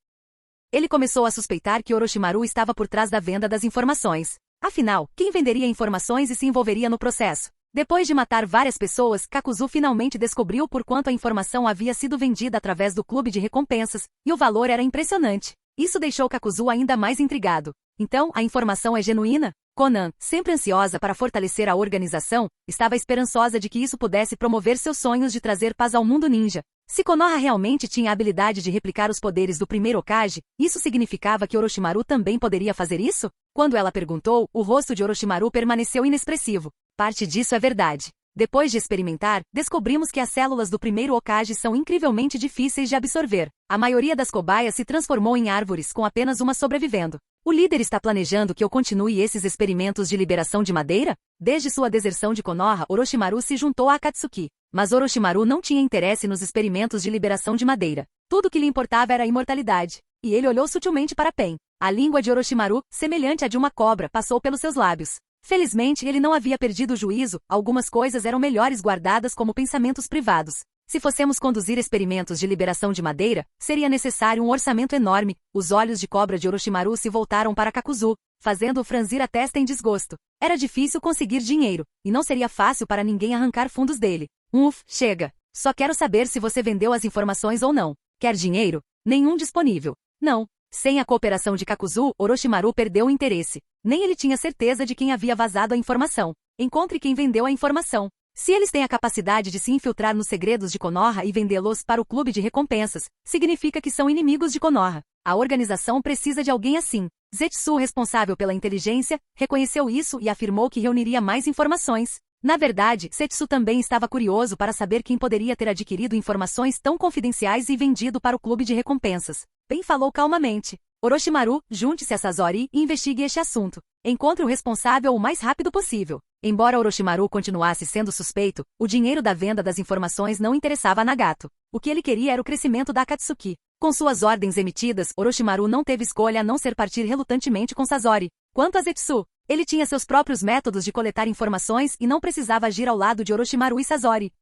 Ele começou a suspeitar que Orochimaru estava por trás da venda das informações. Afinal, quem venderia informações e se envolveria no processo? Depois de matar várias pessoas, Kakuzu finalmente descobriu por quanto a informação havia sido vendida através do clube de recompensas, e o valor era impressionante. Isso deixou Kakuzu ainda mais intrigado. Então, a informação é genuína? Conan, sempre ansiosa para fortalecer a organização, estava esperançosa de que isso pudesse promover seus sonhos de trazer paz ao mundo ninja. Se Konoha realmente tinha a habilidade de replicar os poderes do primeiro Hokage, isso significava que Orochimaru também poderia fazer isso? Quando ela perguntou, o rosto de Orochimaru permaneceu inexpressivo. Parte disso é verdade. Depois de experimentar, descobrimos que as células do primeiro Hokage são incrivelmente difíceis de absorver. A maioria das cobaias se transformou em árvores, com apenas uma sobrevivendo. O líder está planejando que eu continue esses experimentos de liberação de madeira? Desde sua deserção de Konoha, Orochimaru se juntou a Akatsuki. Mas Orochimaru não tinha interesse nos experimentos de liberação de madeira. Tudo o que lhe importava era a imortalidade. E ele olhou sutilmente para Pen. A língua de Orochimaru, semelhante à de uma cobra, passou pelos seus lábios. Felizmente, ele não havia perdido o juízo, algumas coisas eram melhores guardadas como pensamentos privados. Se fossemos conduzir experimentos de liberação de madeira, seria necessário um orçamento enorme. Os olhos de cobra de Orochimaru se voltaram para Kakuzu, fazendo-o franzir a testa em desgosto. Era difícil conseguir dinheiro, e não seria fácil para ninguém arrancar fundos dele. Chega. Só quero saber se você vendeu as informações ou não. Quer dinheiro? Nenhum disponível. Não. Sem a cooperação de Kakuzu, Orochimaru perdeu o interesse. Nem ele tinha certeza de quem havia vazado a informação. Encontre quem vendeu a informação. Se eles têm a capacidade de se infiltrar nos segredos de Konoha e vendê-los para o clube de recompensas, significa que são inimigos de Konoha. A organização precisa de alguém assim. Zetsu, responsável pela inteligência, reconheceu isso e afirmou que reuniria mais informações. Na verdade, Zetsu também estava curioso para saber quem poderia ter adquirido informações tão confidenciais e vendido para o clube de recompensas. Ben falou calmamente. Orochimaru, junte-se a Sasori e investigue este assunto. Encontre o responsável o mais rápido possível. Embora Orochimaru continuasse sendo suspeito, o dinheiro da venda das informações não interessava a Nagato. O que ele queria era o crescimento da Akatsuki. Com suas ordens emitidas, Orochimaru não teve escolha a não ser partir relutantemente com Sasori. Quanto a Zetsu, ele tinha seus próprios métodos de coletar informações e não precisava agir ao lado de Orochimaru e Sasori.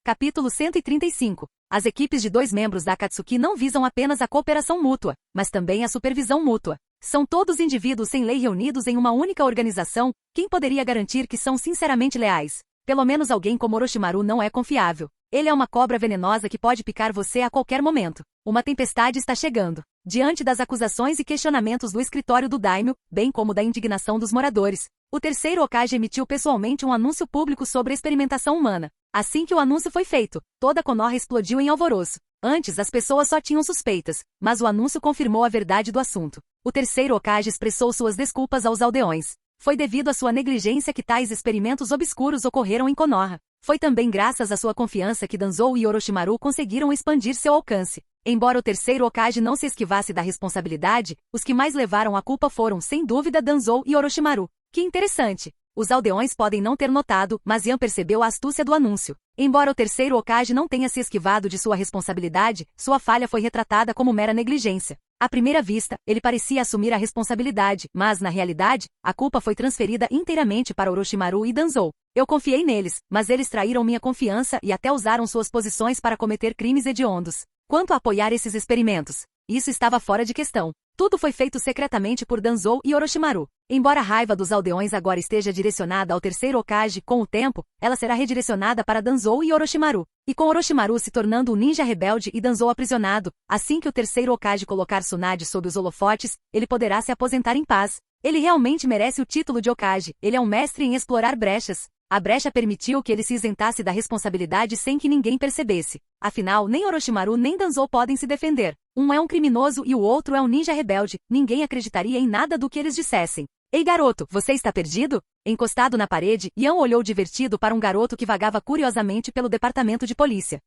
Capítulo 135. As equipes de 2 membros da Akatsuki não visam apenas a cooperação mútua, mas também a supervisão mútua. São todos indivíduos sem lei reunidos em uma única organização. Quem poderia garantir que são sinceramente leais? Pelo menos alguém como Orochimaru não é confiável. Ele é uma cobra venenosa que pode picar você a qualquer momento. Uma tempestade está chegando. Diante das acusações e questionamentos do escritório do Daimyo, bem como da indignação dos moradores, o terceiro Hokage emitiu pessoalmente um anúncio público sobre a experimentação humana. Assim que o anúncio foi feito, toda Konoha explodiu em alvoroço. Antes, as pessoas só tinham suspeitas, mas o anúncio confirmou a verdade do assunto. O terceiro Hokage expressou suas desculpas aos aldeões. Foi devido à sua negligência que tais experimentos obscuros ocorreram em Konoha. Foi também graças à sua confiança que Danzou e Orochimaru conseguiram expandir seu alcance. Embora o terceiro Hokage não se esquivasse da responsabilidade, os que mais levaram a culpa foram, sem dúvida, Danzou e Orochimaru. Que interessante! Os aldeões podem não ter notado, mas Yan percebeu a astúcia do anúncio. Embora o terceiro Hokage não tenha se esquivado de sua responsabilidade, sua falha foi retratada como mera negligência. À primeira vista, ele parecia assumir a responsabilidade, mas, na realidade, a culpa foi transferida inteiramente para Orochimaru e Danzou. Eu confiei neles, mas eles traíram minha confiança e até usaram suas posições para cometer crimes hediondos. Quanto a apoiar esses experimentos, isso estava fora de questão. Tudo foi feito secretamente por Danzou e Orochimaru. Embora a raiva dos aldeões agora esteja direcionada ao terceiro Hokage, com o tempo, ela será redirecionada para Danzou e Orochimaru. E com Orochimaru se tornando um ninja rebelde e Danzou aprisionado, assim que o terceiro Hokage colocar Tsunade sob os holofotes, ele poderá se aposentar em paz. Ele realmente merece o título de Hokage. Ele é um mestre em explorar brechas. A brecha permitiu que ele se isentasse da responsabilidade sem que ninguém percebesse. Afinal, nem Orochimaru nem Danzou podem se defender. Um é um criminoso e o outro é um ninja rebelde. Ninguém acreditaria em nada do que eles dissessem. Ei garoto, você está perdido? Encostado na parede, Yan olhou divertido para um garoto que vagava curiosamente pelo departamento de polícia.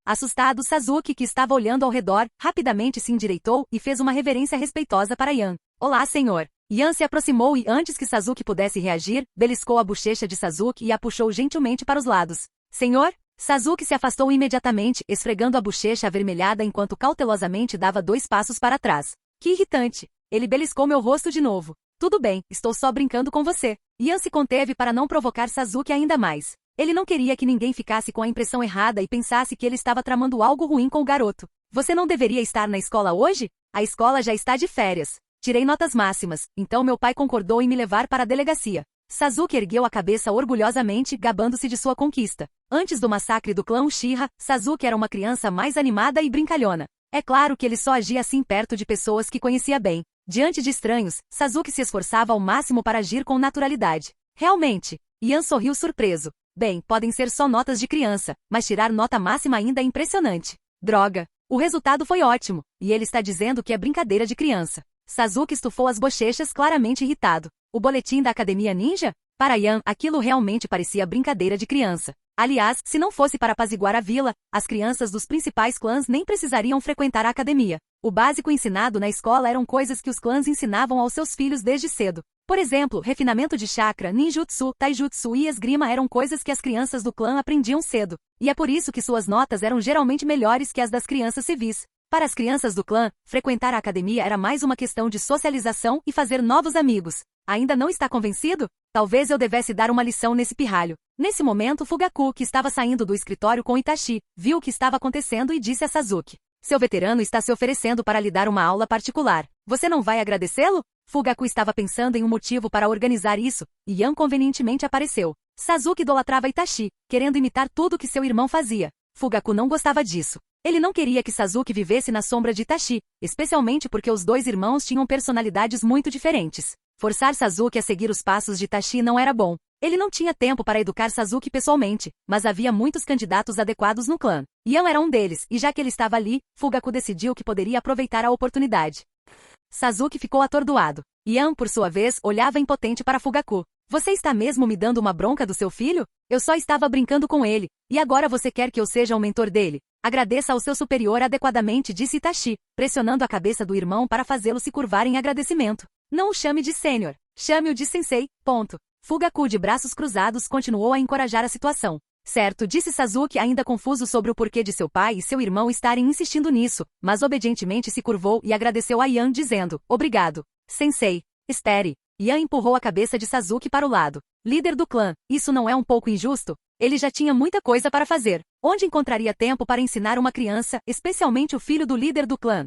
Assustado, Sasuke, que estava olhando ao redor, rapidamente se endireitou e fez uma reverência respeitosa para Yan. Olá, senhor. Yan se aproximou e, antes que Sasuke pudesse reagir, beliscou a bochecha de Sasuke e a puxou gentilmente para os lados. Senhor? Sasuke se afastou imediatamente, esfregando a bochecha avermelhada enquanto cautelosamente dava 2 passos para trás. Que irritante! Ele beliscou meu rosto de novo. Tudo bem, estou só brincando com você. Yan se conteve para não provocar Sasuke ainda mais. Ele não queria que ninguém ficasse com a impressão errada e pensasse que ele estava tramando algo ruim com o garoto. Você não deveria estar na escola hoje? A escola já está de férias. Tirei notas máximas, então meu pai concordou em me levar para a delegacia. Sasuke ergueu a cabeça orgulhosamente, gabando-se de sua conquista. Antes do massacre do clã Uchiha, Sasuke era uma criança mais animada e brincalhona. É claro que ele só agia assim perto de pessoas que conhecia bem. Diante de estranhos, Sasuke se esforçava ao máximo para agir com naturalidade. Realmente. Ian sorriu surpreso. Bem, podem ser só notas de criança, mas tirar nota máxima ainda é impressionante. Droga. O resultado foi ótimo, e ele está dizendo que é brincadeira de criança. Sasuke estufou as bochechas, claramente irritado. O boletim da Academia Ninja? Para Ian, aquilo realmente parecia brincadeira de criança. Aliás, se não fosse para apaziguar a vila, as crianças dos principais clãs nem precisariam frequentar a academia. O básico ensinado na escola eram coisas que os clãs ensinavam aos seus filhos desde cedo. Por exemplo, refinamento de chakra, ninjutsu, taijutsu e esgrima eram coisas que as crianças do clã aprendiam cedo. E é por isso que suas notas eram geralmente melhores que as das crianças civis. Para as crianças do clã, frequentar a academia era mais uma questão de socialização e fazer novos amigos. Ainda não está convencido? Talvez eu devesse dar uma lição nesse pirralho. Nesse momento, Fugaku, que estava saindo do escritório com Itachi, viu o que estava acontecendo e disse a Sasuke: seu veterano está se oferecendo para lhe dar uma aula particular. Você não vai agradecê-lo? Fugaku estava pensando em um motivo para organizar isso, e Ian convenientemente apareceu. Sasuke idolatrava Itachi, querendo imitar tudo que seu irmão fazia. Fugaku não gostava disso. Ele não queria que Sasuke vivesse na sombra de Itachi, especialmente porque os dois irmãos tinham personalidades muito diferentes. Forçar Sasuke a seguir os passos de Itachi não era bom. Ele não tinha tempo para educar Sasuke pessoalmente, mas havia muitos candidatos adequados no clã. Ian era um deles, e já que ele estava ali, Fugaku decidiu que poderia aproveitar a oportunidade. Sasuke ficou atordoado. Ian, por sua vez, olhava impotente para Fugaku. Você está mesmo me dando uma bronca do seu filho? Eu só estava brincando com ele, e agora você quer que eu seja o mentor dele? Agradeça ao seu superior adequadamente, disse Itachi, pressionando a cabeça do irmão para fazê-lo se curvar em agradecimento. Não o chame de sênior, chame-o de sensei, ponto. Fugaku, de braços cruzados, continuou a encorajar a situação. Certo, disse Sasuke, ainda confuso sobre o porquê de seu pai e seu irmão estarem insistindo nisso, mas obedientemente se curvou e agradeceu a Ian, dizendo: obrigado, sensei. Espere. Ian empurrou a cabeça de Sasuke para o lado. Líder do clã, isso não é um pouco injusto? Ele já tinha muita coisa para fazer. Onde encontraria tempo para ensinar uma criança, especialmente o filho do líder do clã?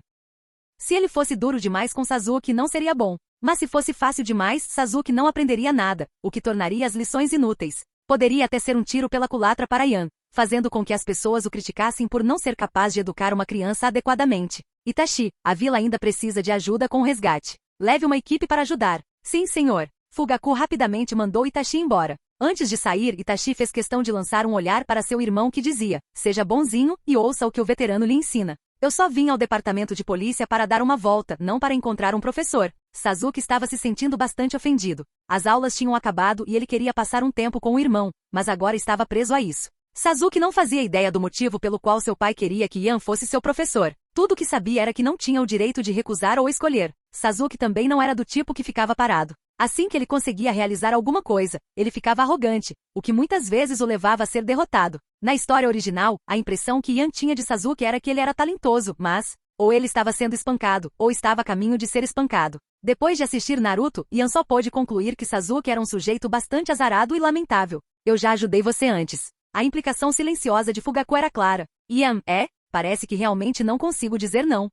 Se ele fosse duro demais com Sasuke, não seria bom. Mas se fosse fácil demais, Sasuke não aprenderia nada, o que tornaria as lições inúteis. Poderia até ser um tiro pela culatra para Ian, fazendo com que as pessoas o criticassem por não ser capaz de educar uma criança adequadamente. Itachi, a vila ainda precisa de ajuda com o resgate. Leve uma equipe para ajudar. Sim, senhor. Fugaku rapidamente mandou Itachi embora. Antes de sair, Itachi fez questão de lançar um olhar para seu irmão que dizia: seja bonzinho e ouça o que o veterano lhe ensina. Eu só vim ao departamento de polícia para dar uma volta, não para encontrar um professor. Sasuke estava se sentindo bastante ofendido. As aulas tinham acabado e ele queria passar um tempo com o irmão, mas agora estava preso a isso. Sasuke não fazia ideia do motivo pelo qual seu pai queria que Ian fosse seu professor. Tudo o que sabia era que não tinha o direito de recusar ou escolher. Sasuke também não era do tipo que ficava parado. Assim que ele conseguia realizar alguma coisa, ele ficava arrogante, o que muitas vezes o levava a ser derrotado. Na história original, a impressão que Ian tinha de Sasuke era que ele era talentoso, mas ou ele estava sendo espancado, ou estava a caminho de ser espancado. Depois de assistir Naruto, Ian só pôde concluir que Sasuke era um sujeito bastante azarado e lamentável. Eu já ajudei você antes. A implicação silenciosa de Fugaku era clara. Ian, parece que realmente não consigo dizer não.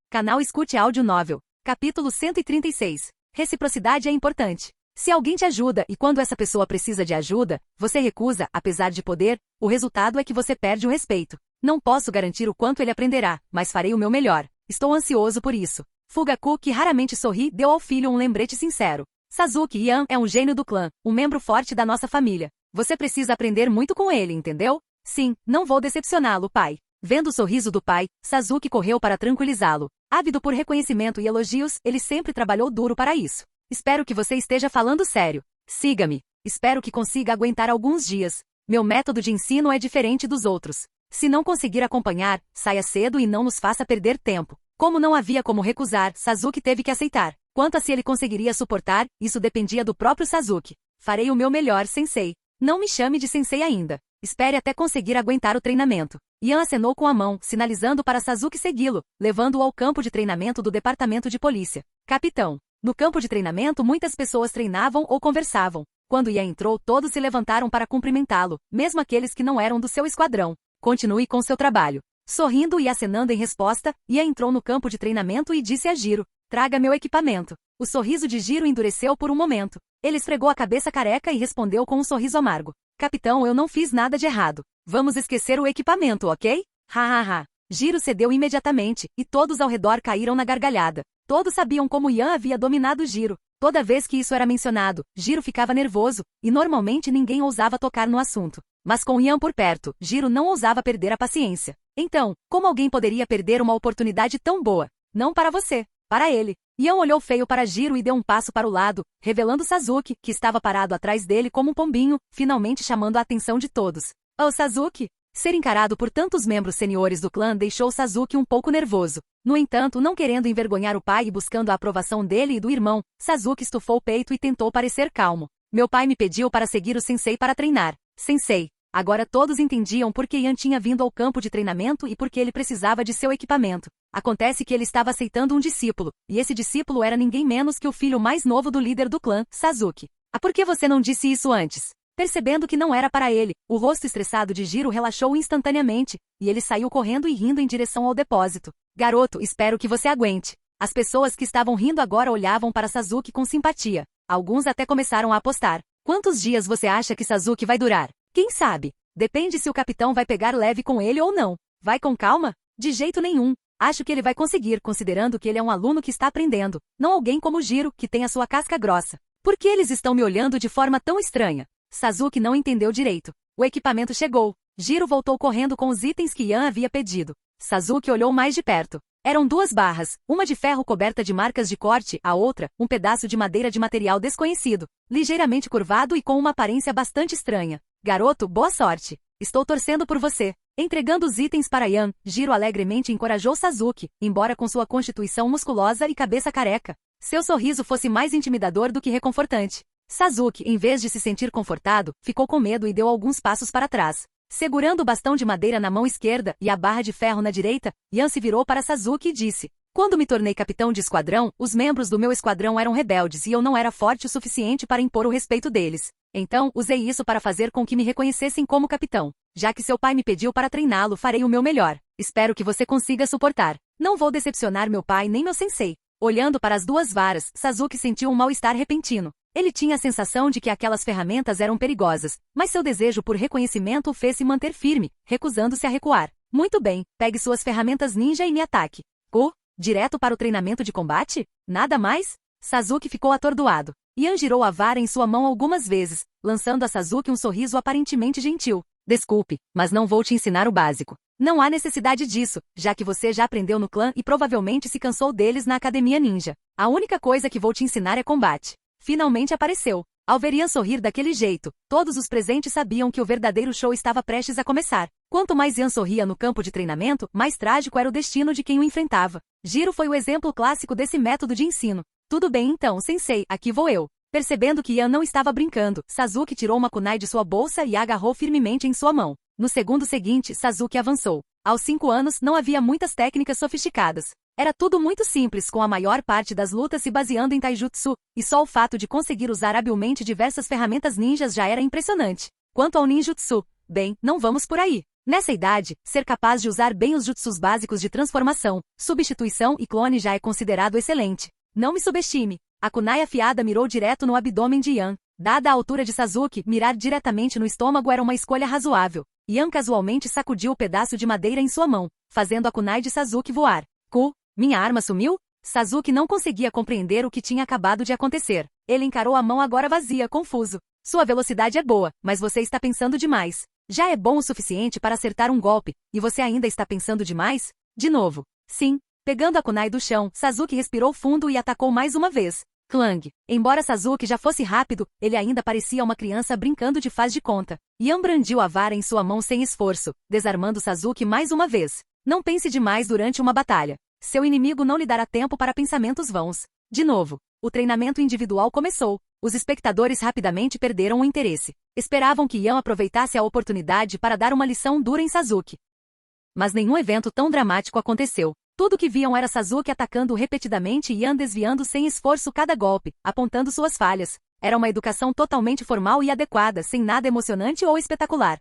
Canal Escute Áudio Novel. Capítulo 136. Reciprocidade é importante. Se alguém te ajuda e quando essa pessoa precisa de ajuda, você recusa, apesar de poder, o resultado é que você perde o respeito. Não posso garantir o quanto ele aprenderá, mas farei o meu melhor. Estou ansioso por isso. Fugaku, que raramente sorri, deu ao filho um lembrete sincero. Sasuke Ian é um gênio do clã, um membro forte da nossa família. Você precisa aprender muito com ele, entendeu? Sim, não vou decepcioná-lo, pai. Vendo o sorriso do pai, Sasuke correu para tranquilizá-lo. Ávido por reconhecimento e elogios, ele sempre trabalhou duro para isso. Espero que você esteja falando sério. Siga-me. Espero que consiga aguentar alguns dias. Meu método de ensino é diferente dos outros. Se não conseguir acompanhar, saia cedo e não nos faça perder tempo. Como não havia como recusar, Sasuke teve que aceitar. Quanto a se ele conseguiria suportar, isso dependia do próprio Sasuke. Farei o meu melhor, sensei. Não me chame de sensei ainda. Espere até conseguir aguentar o treinamento. Ian acenou com a mão, sinalizando para Sasuke segui-lo, levando-o ao campo de treinamento do departamento de polícia. Capitão. No campo de treinamento muitas pessoas treinavam ou conversavam. Quando Ian entrou, todos se levantaram para cumprimentá-lo, mesmo aqueles que não eram do seu esquadrão. Continue com seu trabalho. Sorrindo e acenando em resposta, Ian entrou no campo de treinamento e disse a Jiro: traga meu equipamento. O sorriso de Jiro endureceu por um momento. Ele esfregou a cabeça careca e respondeu com um sorriso amargo: Capitão, eu não fiz nada de errado. Vamos esquecer o equipamento, ok? Ha. Jiro cedeu imediatamente, e todos ao redor caíram na gargalhada. Todos sabiam como Yan havia dominado Jiro. Toda vez que isso era mencionado, Jiro ficava nervoso, e normalmente ninguém ousava tocar no assunto. Mas com Yan por perto, Jiro não ousava perder a paciência. Então, como alguém poderia perder uma oportunidade tão boa? Não para você, para ele. Yan olhou feio para Jiro e deu um passo para o lado, revelando Sasuke, que estava parado atrás dele como um pombinho, finalmente chamando a atenção de todos. Oh, Sasuke! Ser encarado por tantos membros seniores do clã deixou Sasuke um pouco nervoso. No entanto, não querendo envergonhar o pai e buscando a aprovação dele e do irmão, Sasuke estufou o peito e tentou parecer calmo. Meu pai me pediu para seguir o sensei para treinar. Sensei. Agora todos entendiam por que Yan tinha vindo ao campo de treinamento e por que ele precisava de seu equipamento. Acontece que ele estava aceitando um discípulo, e esse discípulo era ninguém menos que o filho mais novo do líder do clã, Sasuke. Ah, por que você não disse isso antes? Percebendo que não era para ele, o rosto estressado de Jiro relaxou instantaneamente, e ele saiu correndo e rindo em direção ao depósito. Garoto, espero que você aguente. As pessoas que estavam rindo agora olhavam para Sasuke com simpatia. Alguns até começaram a apostar. Quantos dias você acha que Sasuke vai durar? Quem sabe? Depende se o capitão vai pegar leve com ele ou não. Vai com calma? De jeito nenhum. Acho que ele vai conseguir, considerando que ele é um aluno que está aprendendo, não alguém como Jiro, que tem a sua casca grossa. Por que eles estão me olhando de forma tão estranha? Sasuke não entendeu direito. O equipamento chegou. Jiro voltou correndo com os itens que Yan havia pedido. Sasuke olhou mais de perto. Eram 2 barras, uma de ferro coberta de marcas de corte, a outra, um pedaço de madeira de material desconhecido, ligeiramente curvado e com uma aparência bastante estranha. Garoto, boa sorte. Estou torcendo por você. Entregando os itens para Yan, Jiro alegremente encorajou Sasuke, embora com sua constituição musculosa e cabeça careca. Seu sorriso fosse mais intimidador do que reconfortante. Sasuke, em vez de se sentir confortado, ficou com medo e deu alguns passos para trás. Segurando o bastão de madeira na mão esquerda e a barra de ferro na direita, Yan se virou para Sasuke e disse: Quando me tornei capitão de esquadrão, os membros do meu esquadrão eram rebeldes e eu não era forte o suficiente para impor o respeito deles. Então, usei isso para fazer com que me reconhecessem como capitão. Já que seu pai me pediu para treiná-lo, farei o meu melhor. Espero que você consiga suportar. Não vou decepcionar meu pai nem meu sensei. Olhando para as 2 varas, Sasuke sentiu um mal-estar repentino. Ele tinha a sensação de que aquelas ferramentas eram perigosas, mas seu desejo por reconhecimento o fez se manter firme, recusando-se a recuar. Muito bem, pegue suas ferramentas ninja e me ataque. Direto para o treinamento de combate? Nada mais? Sasuke ficou atordoado. Yan girou a vara em sua mão algumas vezes, lançando a Sasuke um sorriso aparentemente gentil. Desculpe, mas não vou te ensinar o básico. Não há necessidade disso, já que você já aprendeu no clã e provavelmente se cansou deles na academia ninja. A única coisa que vou te ensinar é combate. Finalmente apareceu. Ao ver Yan sorrir daquele jeito, todos os presentes sabiam que o verdadeiro show estava prestes a começar. Quanto mais Yan sorria no campo de treinamento, mais trágico era o destino de quem o enfrentava. Jiro foi o exemplo clássico desse método de ensino. Tudo bem então, sensei, aqui vou eu. Percebendo que Yan não estava brincando, Sasuke tirou uma kunai de sua bolsa e a agarrou firmemente em sua mão. No segundo seguinte, Sasuke avançou. Aos 5 anos, não havia muitas técnicas sofisticadas. Era tudo muito simples, com a maior parte das lutas se baseando em taijutsu, e só o fato de conseguir usar habilmente diversas ferramentas ninjas já era impressionante. Quanto ao ninjutsu, bem, não vamos por aí. Nessa idade, ser capaz de usar bem os jutsus básicos de transformação, substituição e clone já é considerado excelente. Não me subestime. A kunai afiada mirou direto no abdômen de Yan. Dada a altura de Sasuke, mirar diretamente no estômago era uma escolha razoável. Yan casualmente sacudiu o pedaço de madeira em sua mão, fazendo a kunai de Sasuke voar. Minha arma sumiu? Sasuke não conseguia compreender o que tinha acabado de acontecer. Ele encarou a mão agora vazia, confuso. Sua velocidade é boa, mas você está pensando demais. Já é bom o suficiente para acertar um golpe, e você ainda está pensando demais? De novo. Sim. Pegando a kunai do chão, Sasuke respirou fundo e atacou mais uma vez. Clang. Embora Sasuke já fosse rápido, ele ainda parecia uma criança brincando de faz de conta. Yan brandiu a vara em sua mão sem esforço, desarmando Sasuke mais uma vez. Não pense demais durante uma batalha. Seu inimigo não lhe dará tempo para pensamentos vãos. De novo, o treinamento individual começou. Os espectadores rapidamente perderam o interesse. Esperavam que Yan aproveitasse a oportunidade para dar uma lição dura em Sasuke. Mas nenhum evento tão dramático aconteceu. Tudo que viam era Sasuke atacando repetidamente e Yan desviando sem esforço cada golpe, apontando suas falhas. Era uma educação totalmente formal e adequada, sem nada emocionante ou espetacular.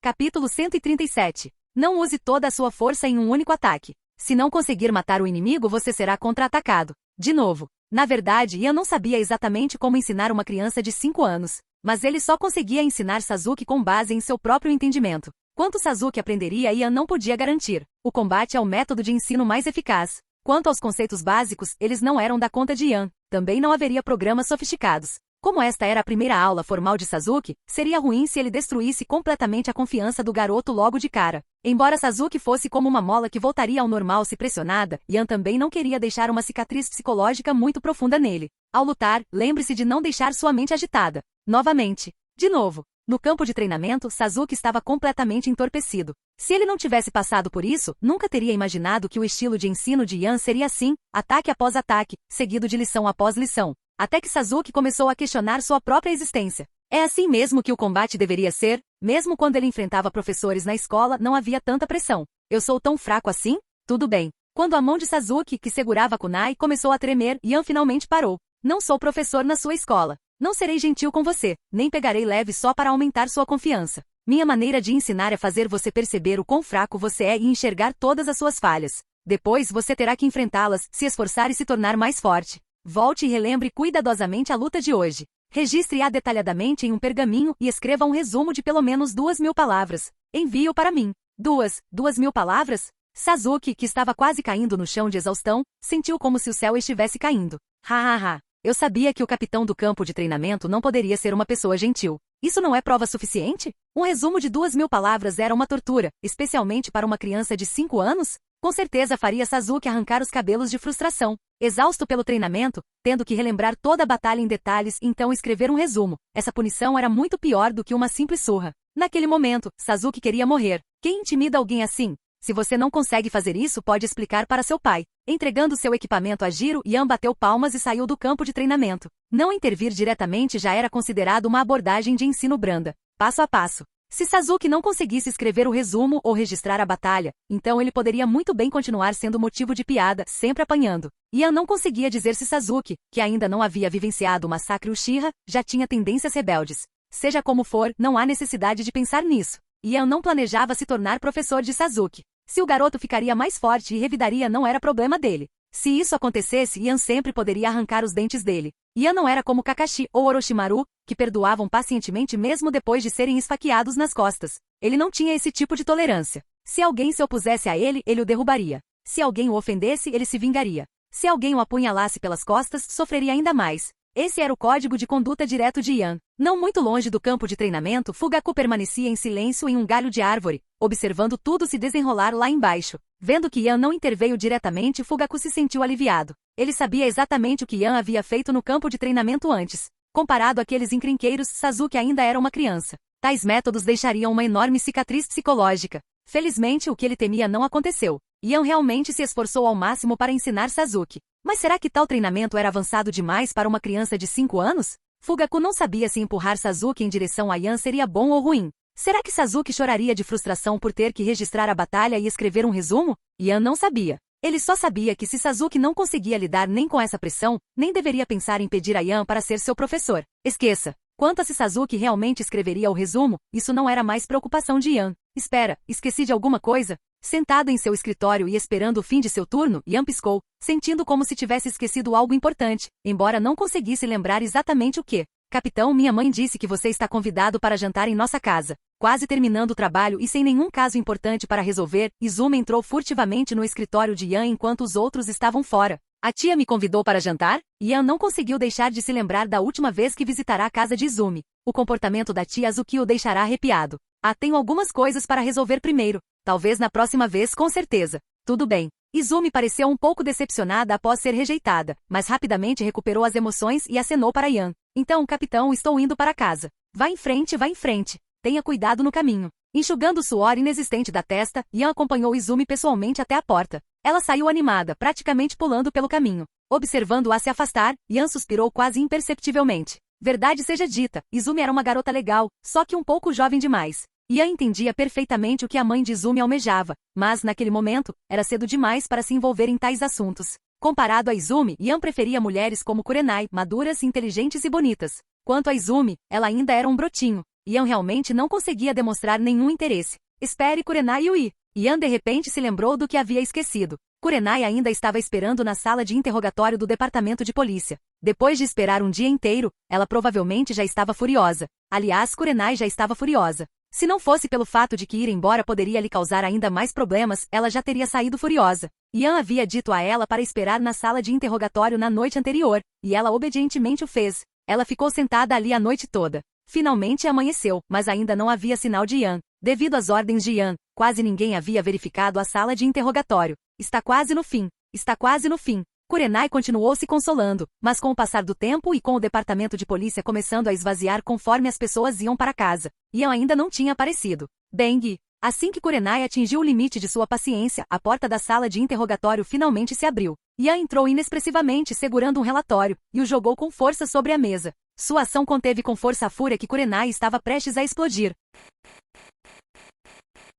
Capítulo 137. Não use toda a sua força em um único ataque. Se não conseguir matar o inimigo, você será contra-atacado. De novo. Na verdade, Yan não sabia exatamente como ensinar uma criança de 5 anos, mas ele só conseguia ensinar Sasuke com base em seu próprio entendimento. Quanto Sasuke aprenderia, Ian não podia garantir. O combate é o método de ensino mais eficaz. Quanto aos conceitos básicos, eles não eram da conta de Ian. Também não haveria programas sofisticados. Como esta era a primeira aula formal de Sasuke, seria ruim se ele destruísse completamente a confiança do garoto logo de cara. Embora Sasuke fosse como uma mola que voltaria ao normal se pressionada, Ian também não queria deixar uma cicatriz psicológica muito profunda nele. Ao lutar, lembre-se de não deixar sua mente agitada. Novamente. De novo. No campo de treinamento, Sasuke estava completamente entorpecido. Se ele não tivesse passado por isso, nunca teria imaginado que o estilo de ensino de Ian seria assim, ataque após ataque, seguido de lição após lição. Até que Sasuke começou a questionar sua própria existência. É assim mesmo que o combate deveria ser? Mesmo quando ele enfrentava professores na escola, não havia tanta pressão. Eu sou tão fraco assim? Tudo bem. Quando a mão de Sasuke, que segurava a kunai, começou a tremer, Ian finalmente parou. Não sou professor na sua escola. Não serei gentil com você, nem pegarei leve só para aumentar sua confiança. Minha maneira de ensinar é fazer você perceber o quão fraco você é e enxergar todas as suas falhas. Depois você terá que enfrentá-las, se esforçar e se tornar mais forte. Volte e relembre cuidadosamente a luta de hoje. Registre-a detalhadamente em um pergaminho e escreva um resumo de pelo menos 2.000 palavras. Envie-o para mim. 2.000 palavras? Sasuke, que estava quase caindo no chão de exaustão, sentiu como se o céu estivesse caindo. Ha. Eu sabia que o capitão do campo de treinamento não poderia ser uma pessoa gentil. Isso não é prova suficiente? Um resumo de 2.000 palavras era uma tortura, especialmente para uma criança de 5 anos? Com certeza faria Sasuke arrancar os cabelos de frustração. Exausto pelo treinamento, tendo que relembrar toda a batalha em detalhes e então escrever um resumo. Essa punição era muito pior do que uma simples surra. Naquele momento, Sasuke queria morrer. Quem intimida alguém assim? Se você não consegue fazer isso, pode explicar para seu pai. Entregando seu equipamento a Jiro, Ian bateu palmas e saiu do campo de treinamento. Não intervir diretamente já era considerado uma abordagem de ensino branda. Passo a passo. Se Sasuke não conseguisse escrever o resumo ou registrar a batalha, então ele poderia muito bem continuar sendo motivo de piada, sempre apanhando. Ian não conseguia dizer se Sasuke, que ainda não havia vivenciado o massacre Uchiha, já tinha tendências rebeldes. Seja como for, não há necessidade de pensar nisso. Ian não planejava se tornar professor de Sasuke. Se o garoto ficaria mais forte e revidaria, não era problema dele. Se isso acontecesse, Ian sempre poderia arrancar os dentes dele. Ian não era como Kakashi ou Orochimaru, que perdoavam pacientemente mesmo depois de serem esfaqueados nas costas. Ele não tinha esse tipo de tolerância. Se alguém se opusesse a ele, ele o derrubaria. Se alguém o ofendesse, ele se vingaria. Se alguém o apunhalasse pelas costas, sofreria ainda mais. Esse era o código de conduta direto de Ian. Não muito longe do campo de treinamento, Fugaku permanecia em silêncio em um galho de árvore, observando tudo se desenrolar lá embaixo. Vendo que Ian não interveio diretamente, Fugaku se sentiu aliviado. Ele sabia exatamente o que Ian havia feito no campo de treinamento antes. Comparado àqueles encrenqueiros, Sasuke ainda era uma criança. Tais métodos deixariam uma enorme cicatriz psicológica. Felizmente, o que ele temia não aconteceu. Ian realmente se esforçou ao máximo para ensinar Sasuke. Mas será que tal treinamento era avançado demais para uma criança de 5 anos? Fugaku não sabia se empurrar Sasuke em direção a Ian seria bom ou ruim. Será que Sasuke choraria de frustração por ter que registrar a batalha e escrever um resumo? Ian não sabia. Ele só sabia que se Sasuke não conseguia lidar nem com essa pressão, nem deveria pensar em pedir a Ian para ser seu professor. Esqueça. Quanto a se Sasuke realmente escreveria o resumo, isso não era mais preocupação de Ian. Espera, esqueci de alguma coisa? Sentado em seu escritório e esperando o fim de seu turno, Ian piscou, sentindo como se tivesse esquecido algo importante, embora não conseguisse lembrar exatamente o que. Capitão, minha mãe disse que você está convidado para jantar em nossa casa. Quase terminando o trabalho e sem nenhum caso importante para resolver, Izumi entrou furtivamente no escritório de Ian enquanto os outros estavam fora. A tia me convidou para jantar? Ian não conseguiu deixar de se lembrar da última vez que visitará a casa de Izumi. O comportamento da tia Azuki o deixará arrepiado. Tenho algumas coisas para resolver primeiro. Talvez na próxima vez, com certeza. Tudo bem. Izumi pareceu um pouco decepcionada após ser rejeitada, mas rapidamente recuperou as emoções e acenou para Ian. Então, capitão, estou indo para casa. Vá em frente, vá em frente. Tenha cuidado no caminho. Enxugando o suor inexistente da testa, Ian acompanhou Izumi pessoalmente até a porta. Ela saiu animada, praticamente pulando pelo caminho. Observando-a se afastar, Ian suspirou quase imperceptivelmente. Verdade seja dita, Izumi era uma garota legal, só que um pouco jovem demais. Ian entendia perfeitamente o que a mãe de Izumi almejava, mas, naquele momento, era cedo demais para se envolver em tais assuntos. Comparado a Izumi, Ian preferia mulheres como Kurenai, maduras, inteligentes e bonitas. Quanto a Izumi, ela ainda era um brotinho. Ian realmente não conseguia demonstrar nenhum interesse. Espere Kurenai ir. Ian de repente se lembrou do que havia esquecido. Kurenai ainda estava esperando na sala de interrogatório do departamento de polícia. Depois de esperar um dia inteiro, ela provavelmente já estava furiosa. Aliás, Kurenai já estava furiosa. Se não fosse pelo fato de que ir embora poderia lhe causar ainda mais problemas, ela já teria saído furiosa. Yan havia dito a ela para esperar na sala de interrogatório na noite anterior, e ela obedientemente o fez. Ela ficou sentada ali a noite toda. Finalmente amanheceu, mas ainda não havia sinal de Yan. Devido às ordens de Yan, quase ninguém havia verificado a sala de interrogatório. Está quase no fim. Está quase no fim. Kurenai continuou se consolando, mas com o passar do tempo e com o departamento de polícia começando a esvaziar conforme as pessoas iam para casa, Yan ainda não tinha aparecido. Dengue. Assim que Kurenai atingiu o limite de sua paciência, a porta da sala de interrogatório finalmente se abriu. Yan entrou inexpressivamente segurando um relatório, e o jogou com força sobre a mesa. Sua ação conteve com força a fúria que Kurenai estava prestes a explodir.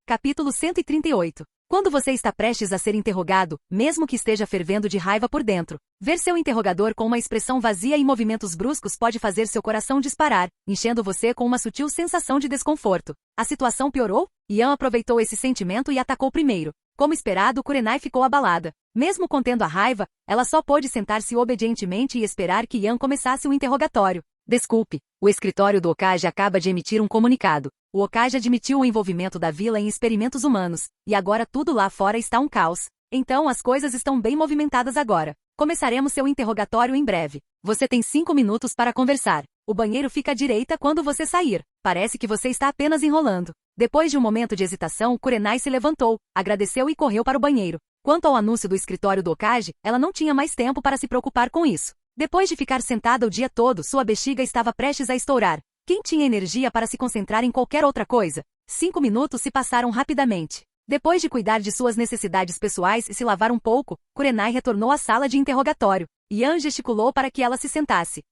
Capítulo 138. Quando você está prestes a ser interrogado, mesmo que esteja fervendo de raiva por dentro, ver seu interrogador com uma expressão vazia e movimentos bruscos pode fazer seu coração disparar, enchendo você com uma sutil sensação de desconforto. A situação piorou? Yan aproveitou esse sentimento e atacou primeiro. Como esperado, Kurenai ficou abalada. Mesmo contendo a raiva, ela só pôde sentar-se obedientemente e esperar que Yan começasse o interrogatório. Desculpe, o escritório do Okage acaba de emitir um comunicado. O Okage admitiu o envolvimento da vila em experimentos humanos, e agora tudo lá fora está um caos. Então as coisas estão bem movimentadas agora. Começaremos seu interrogatório em breve. Você tem 5 minutos para conversar. O banheiro fica à direita quando você sair. Parece que você está apenas enrolando. Depois de um momento de hesitação, Kurenai se levantou, agradeceu e correu para o banheiro. Quanto ao anúncio do escritório do Okage, ela não tinha mais tempo para se preocupar com isso. Depois de ficar sentada o dia todo, sua bexiga estava prestes a estourar. Quem tinha energia para se concentrar em qualquer outra coisa? 5 minutos se passaram rapidamente. Depois de cuidar de suas necessidades pessoais e se lavar um pouco, Kurenai retornou à sala de interrogatório. Yan gesticulou para que ela se sentasse.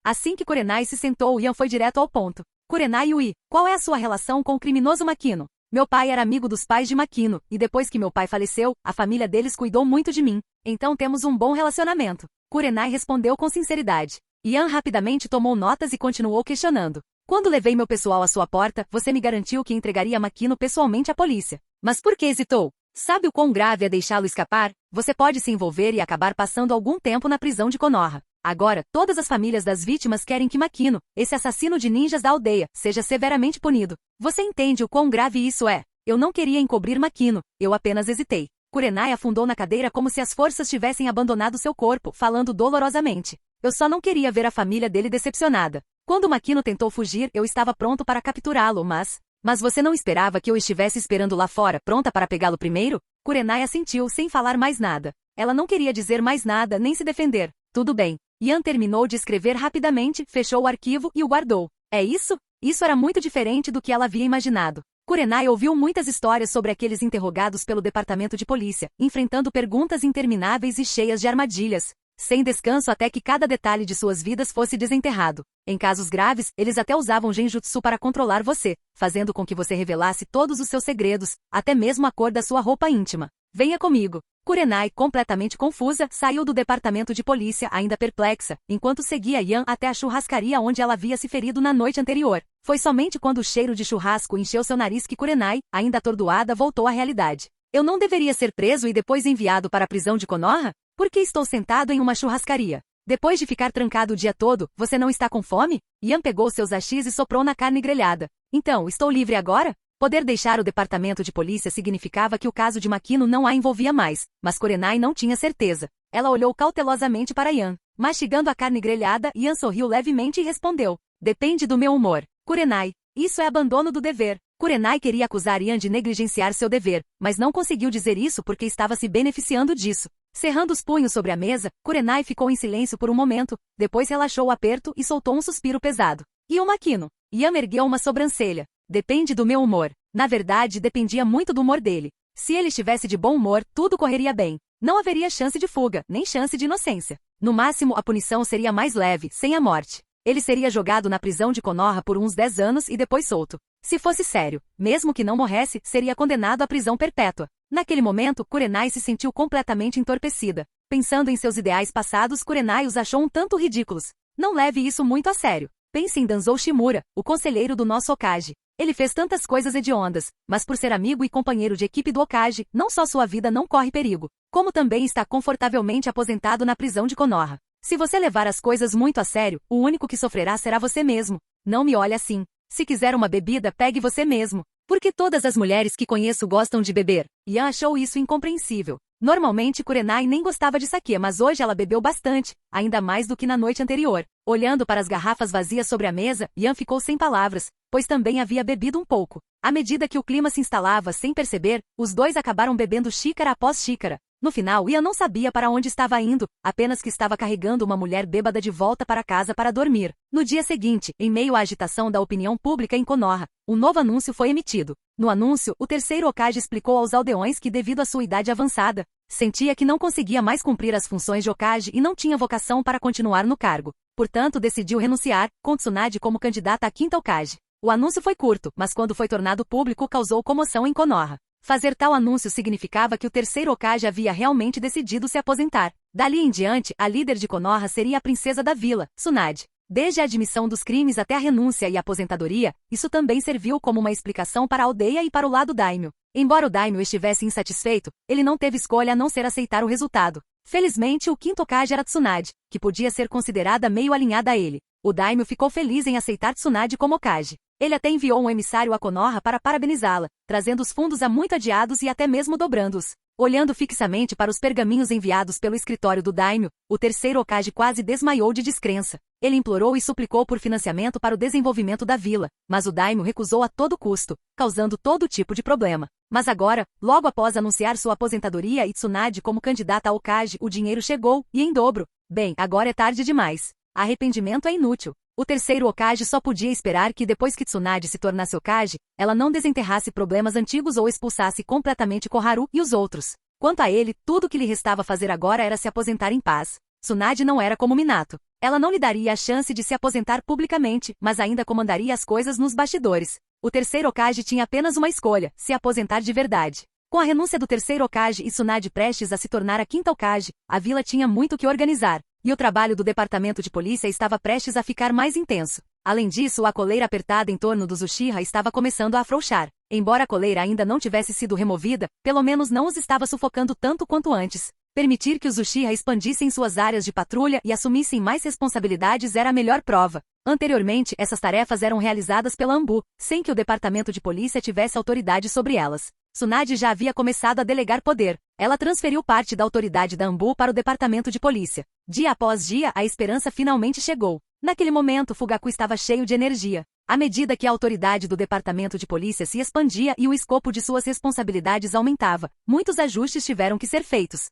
Assim que Kurenai se sentou, Yan foi direto ao ponto. Kurenai Yui, qual é a sua relação com o criminoso Makino? Meu pai era amigo dos pais de Makino, e depois que meu pai faleceu, a família deles cuidou muito de mim. Então temos um bom relacionamento. Kurenai respondeu com sinceridade. Yan rapidamente tomou notas e continuou questionando. Quando levei meu pessoal à sua porta, você me garantiu que entregaria Makino pessoalmente à polícia. Mas por que hesitou? Sabe o quão grave é deixá-lo escapar? Você pode se envolver e acabar passando algum tempo na prisão de Konoha. Agora, todas as famílias das vítimas querem que Makino, esse assassino de ninjas da aldeia, seja severamente punido. Você entende o quão grave isso é? Eu não queria encobrir Makino, eu apenas hesitei. Kurenai afundou na cadeira como se as forças tivessem abandonado seu corpo, falando dolorosamente. Eu só não queria ver a família dele decepcionada. Quando Makino tentou fugir, eu estava pronto para capturá-lo, mas você não esperava que eu estivesse esperando lá fora, pronta para pegá-lo primeiro? Kurenai assentiu sem falar mais nada. Ela não queria dizer mais nada nem se defender. Tudo bem. Yan terminou de escrever rapidamente, fechou o arquivo e o guardou. É isso? Isso era muito diferente do que ela havia imaginado. Kurenai ouviu muitas histórias sobre aqueles interrogados pelo departamento de polícia, enfrentando perguntas intermináveis e cheias de armadilhas, sem descanso até que cada detalhe de suas vidas fosse desenterrado. Em casos graves, eles até usavam genjutsu para controlar você, fazendo com que você revelasse todos os seus segredos, até mesmo a cor da sua roupa íntima. Venha comigo. Kurenai, completamente confusa, saiu do departamento de polícia ainda perplexa, enquanto seguia Yan até a churrascaria onde ela havia se ferido na noite anterior. Foi somente quando o cheiro de churrasco encheu seu nariz que Kurenai, ainda atordoada, voltou à realidade. Eu não deveria ser preso e depois enviado para a prisão de Konoha? Por que estou sentado em uma churrascaria? Depois de ficar trancado o dia todo, você não está com fome? Yan pegou seus hashis e soprou na carne grelhada. Então, estou livre agora? Poder deixar o departamento de polícia significava que o caso de Makino não a envolvia mais, mas Kurenai não tinha certeza. Ela olhou cautelosamente para Yan. Mastigando a carne grelhada, Yan sorriu levemente e respondeu. Depende do meu humor. Kurenai, isso é abandono do dever. Kurenai queria acusar Yan de negligenciar seu dever, mas não conseguiu dizer isso porque estava se beneficiando disso. Cerrando os punhos sobre a mesa, Kurenai ficou em silêncio por um momento, depois relaxou o aperto e soltou um suspiro pesado. E o Makino? Yan ergueu uma sobrancelha. Depende do meu humor. Na verdade, dependia muito do humor dele. Se ele estivesse de bom humor, tudo correria bem. Não haveria chance de fuga, nem chance de inocência. No máximo, a punição seria mais leve, sem a morte. Ele seria jogado na prisão de Konoha por uns 10 anos e depois solto. Se fosse sério, mesmo que não morresse, seria condenado à prisão perpétua. Naquele momento, Kurenai se sentiu completamente entorpecida. Pensando em seus ideais passados, Kurenai os achou um tanto ridículos. Não leve isso muito a sério. Pense em Danzou Shimura, o conselheiro do nosso Okage. Ele fez tantas coisas hediondas, mas por ser amigo e companheiro de equipe do Okage, não só sua vida não corre perigo, como também está confortavelmente aposentado na prisão de Konoha. Se você levar as coisas muito a sério, o único que sofrerá será você mesmo. Não me olhe assim. Se quiser uma bebida, pegue você mesmo. Porque todas as mulheres que conheço gostam de beber. Yan achou isso incompreensível. Normalmente Kurenai nem gostava de saquê, mas hoje ela bebeu bastante, ainda mais do que na noite anterior. Olhando para as garrafas vazias sobre a mesa, Yan ficou sem palavras, pois também havia bebido um pouco. À medida que o clima se instalava sem perceber, os dois acabaram bebendo xícara após xícara. No final, Yan não sabia para onde estava indo, apenas que estava carregando uma mulher bêbada de volta para casa para dormir. No dia seguinte, em meio à agitação da opinião pública em Konoha, um novo anúncio foi emitido. No anúncio, o terceiro Hokage explicou aos aldeões que devido à sua idade avançada, sentia que não conseguia mais cumprir as funções de Hokage e não tinha vocação para continuar no cargo. Portanto, decidiu renunciar, com Tsunade como candidata à quinta Hokage. O anúncio foi curto, mas quando foi tornado público causou comoção em Konoha. Fazer tal anúncio significava que o terceiro Hokage havia realmente decidido se aposentar. Dali em diante, a líder de Konoha seria a princesa da vila, Tsunade. Desde a admissão dos crimes até a renúncia e a aposentadoria, isso também serviu como uma explicação para a aldeia e para o lado daimyo. Embora o daimyo estivesse insatisfeito, ele não teve escolha a não ser aceitar o resultado. Felizmente, o quinto Hokage era Tsunade, que podia ser considerada meio alinhada a ele. O daimyo ficou feliz em aceitar Tsunade como Hokage. Ele até enviou um emissário a Konoha para parabenizá-la, trazendo os fundos há muito adiados e até mesmo dobrando-os. Olhando fixamente para os pergaminhos enviados pelo escritório do daimyo, o terceiro Hokage quase desmaiou de descrença. Ele implorou e suplicou por financiamento para o desenvolvimento da vila, mas o daimyo recusou a todo custo, causando todo tipo de problema. Mas agora, logo após anunciar sua aposentadoria e Tsunade como candidata a Hokage, o dinheiro chegou, e em dobro. Bem, agora é tarde demais. Arrependimento é inútil. O terceiro Hokage só podia esperar que depois que Tsunade se tornasse Hokage, ela não desenterrasse problemas antigos ou expulsasse completamente Koharu e os outros. Quanto a ele, tudo o que lhe restava fazer agora era se aposentar em paz. Tsunade não era como Minato. Ela não lhe daria a chance de se aposentar publicamente, mas ainda comandaria as coisas nos bastidores. O terceiro Hokage tinha apenas uma escolha, se aposentar de verdade. Com a renúncia do terceiro Hokage e Tsunade prestes a se tornar a quinta Hokage, a vila tinha muito que organizar. E o trabalho do departamento de polícia estava prestes a ficar mais intenso. Além disso, a coleira apertada em torno dos Uchiha estava começando a afrouxar. Embora a coleira ainda não tivesse sido removida, pelo menos não os estava sufocando tanto quanto antes. Permitir que os Uchiha expandissem suas áreas de patrulha e assumissem mais responsabilidades era a melhor prova. Anteriormente, essas tarefas eram realizadas pela Anbu, sem que o departamento de polícia tivesse autoridade sobre elas. Tsunade já havia começado a delegar poder. Ela transferiu parte da autoridade da Anbu para o departamento de polícia. Dia após dia, a esperança finalmente chegou. Naquele momento, Fugaku estava cheio de energia. À medida que a autoridade do departamento de polícia se expandia e o escopo de suas responsabilidades aumentava, muitos ajustes tiveram que ser feitos.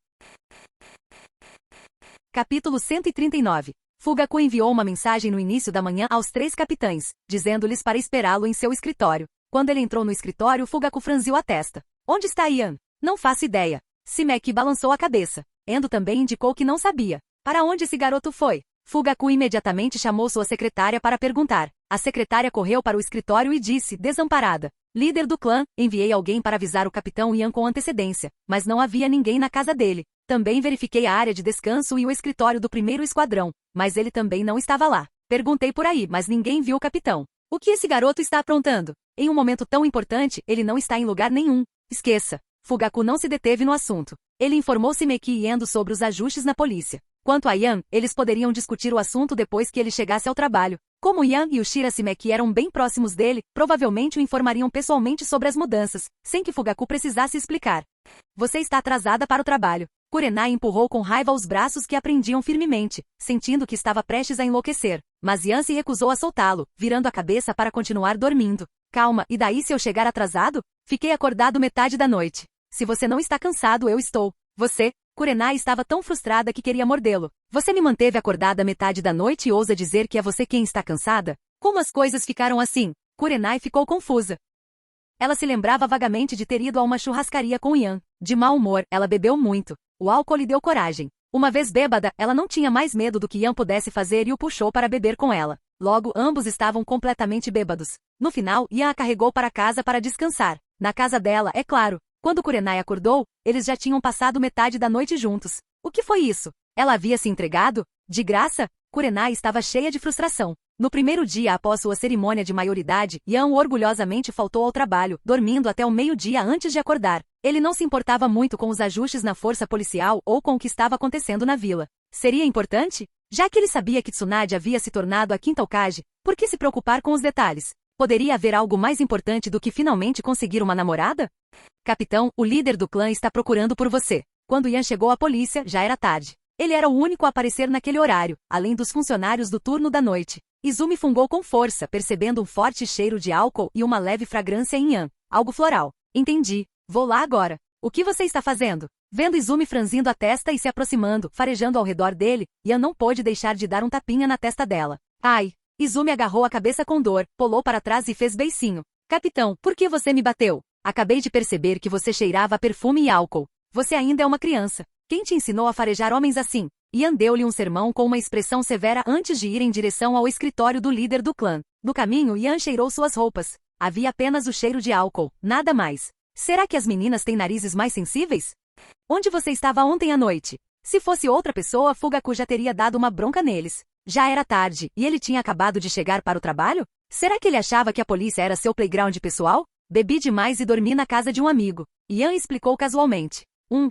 Capítulo 139. Fugaku enviou uma mensagem no início da manhã aos 3 capitães, dizendo-lhes para esperá-lo em seu escritório. Quando ele entrou no escritório, Fugaku franziu a testa. Onde está Yan? Não faço ideia. Simeki balançou a cabeça. Endo também indicou que não sabia. Para onde esse garoto foi? Fugaku imediatamente chamou sua secretária para perguntar. A secretária correu para o escritório e disse, desamparada. Líder do clã, enviei alguém para avisar o capitão Yan com antecedência, mas não havia ninguém na casa dele. Também verifiquei a área de descanso e o escritório do primeiro esquadrão, mas ele também não estava lá. Perguntei por aí, mas ninguém viu o capitão. O que esse garoto está aprontando? Em um momento tão importante, ele não está em lugar nenhum. Esqueça. Fugaku não se deteve no assunto. Ele informou Simeki e Endo sobre os ajustes na polícia. Quanto a Yan, eles poderiam discutir o assunto depois que ele chegasse ao trabalho. Como Yan e o Shira Simeki eram bem próximos dele, provavelmente o informariam pessoalmente sobre as mudanças, sem que Fugaku precisasse explicar. Você está atrasada para o trabalho. Kurenai empurrou com raiva os braços que a prendiam firmemente, sentindo que estava prestes a enlouquecer. Mas Yan se recusou a soltá-lo, virando a cabeça para continuar dormindo. Calma, e daí se eu chegar atrasado? Fiquei acordado metade da noite. Se você não está cansado, eu estou. Você? Kurenai estava tão frustrada que queria mordê-lo. Você me manteve acordada metade da noite e ousa dizer que é você quem está cansada? Como as coisas ficaram assim? Kurenai ficou confusa. Ela se lembrava vagamente de ter ido a uma churrascaria com Yan. De mau humor, ela bebeu muito. O álcool lhe deu coragem. Uma vez bêbada, ela não tinha mais medo do que Yan pudesse fazer e o puxou para beber com ela. Logo, ambos estavam completamente bêbados. No final, Yan a carregou para casa para descansar. Na casa dela, é claro. Quando Kurenai acordou, eles já tinham passado metade da noite juntos. O que foi isso? Ela havia se entregado? De graça? Kurenai estava cheia de frustração. No primeiro dia após sua cerimônia de maioridade, Yan orgulhosamente faltou ao trabalho, dormindo até o meio-dia antes de acordar. Ele não se importava muito com os ajustes na força policial ou com o que estava acontecendo na vila. Seria importante? Já que ele sabia que Tsunade havia se tornado a quinta Hokage, por que se preocupar com os detalhes? Poderia haver algo mais importante do que finalmente conseguir uma namorada? Capitão, o líder do clã está procurando por você. Quando Yan chegou à polícia, já era tarde. Ele era o único a aparecer naquele horário, além dos funcionários do turno da noite. Izumi fungou com força, percebendo um forte cheiro de álcool e uma leve fragrância em Yan. Algo floral. Entendi. Vou lá agora. O que você está fazendo? Vendo Izumi franzindo a testa e se aproximando, farejando ao redor dele, Yan não pôde deixar de dar um tapinha na testa dela. Ai! Izumi agarrou a cabeça com dor, pulou para trás e fez beicinho. Capitão, por que você me bateu? Acabei de perceber que você cheirava a perfume e álcool. Você ainda é uma criança. Quem te ensinou a farejar homens assim? Yan deu-lhe um sermão com uma expressão severa antes de ir em direção ao escritório do líder do clã. No caminho, Yan cheirou suas roupas. Havia apenas o cheiro de álcool, nada mais. Será que as meninas têm narizes mais sensíveis? Onde você estava ontem à noite? Se fosse outra pessoa, Fugaku já teria dado uma bronca neles. Já era tarde, e ele tinha acabado de chegar para o trabalho? Será que ele achava que a polícia era seu playground pessoal? Bebi demais e dormi na casa de um amigo. Yan explicou casualmente.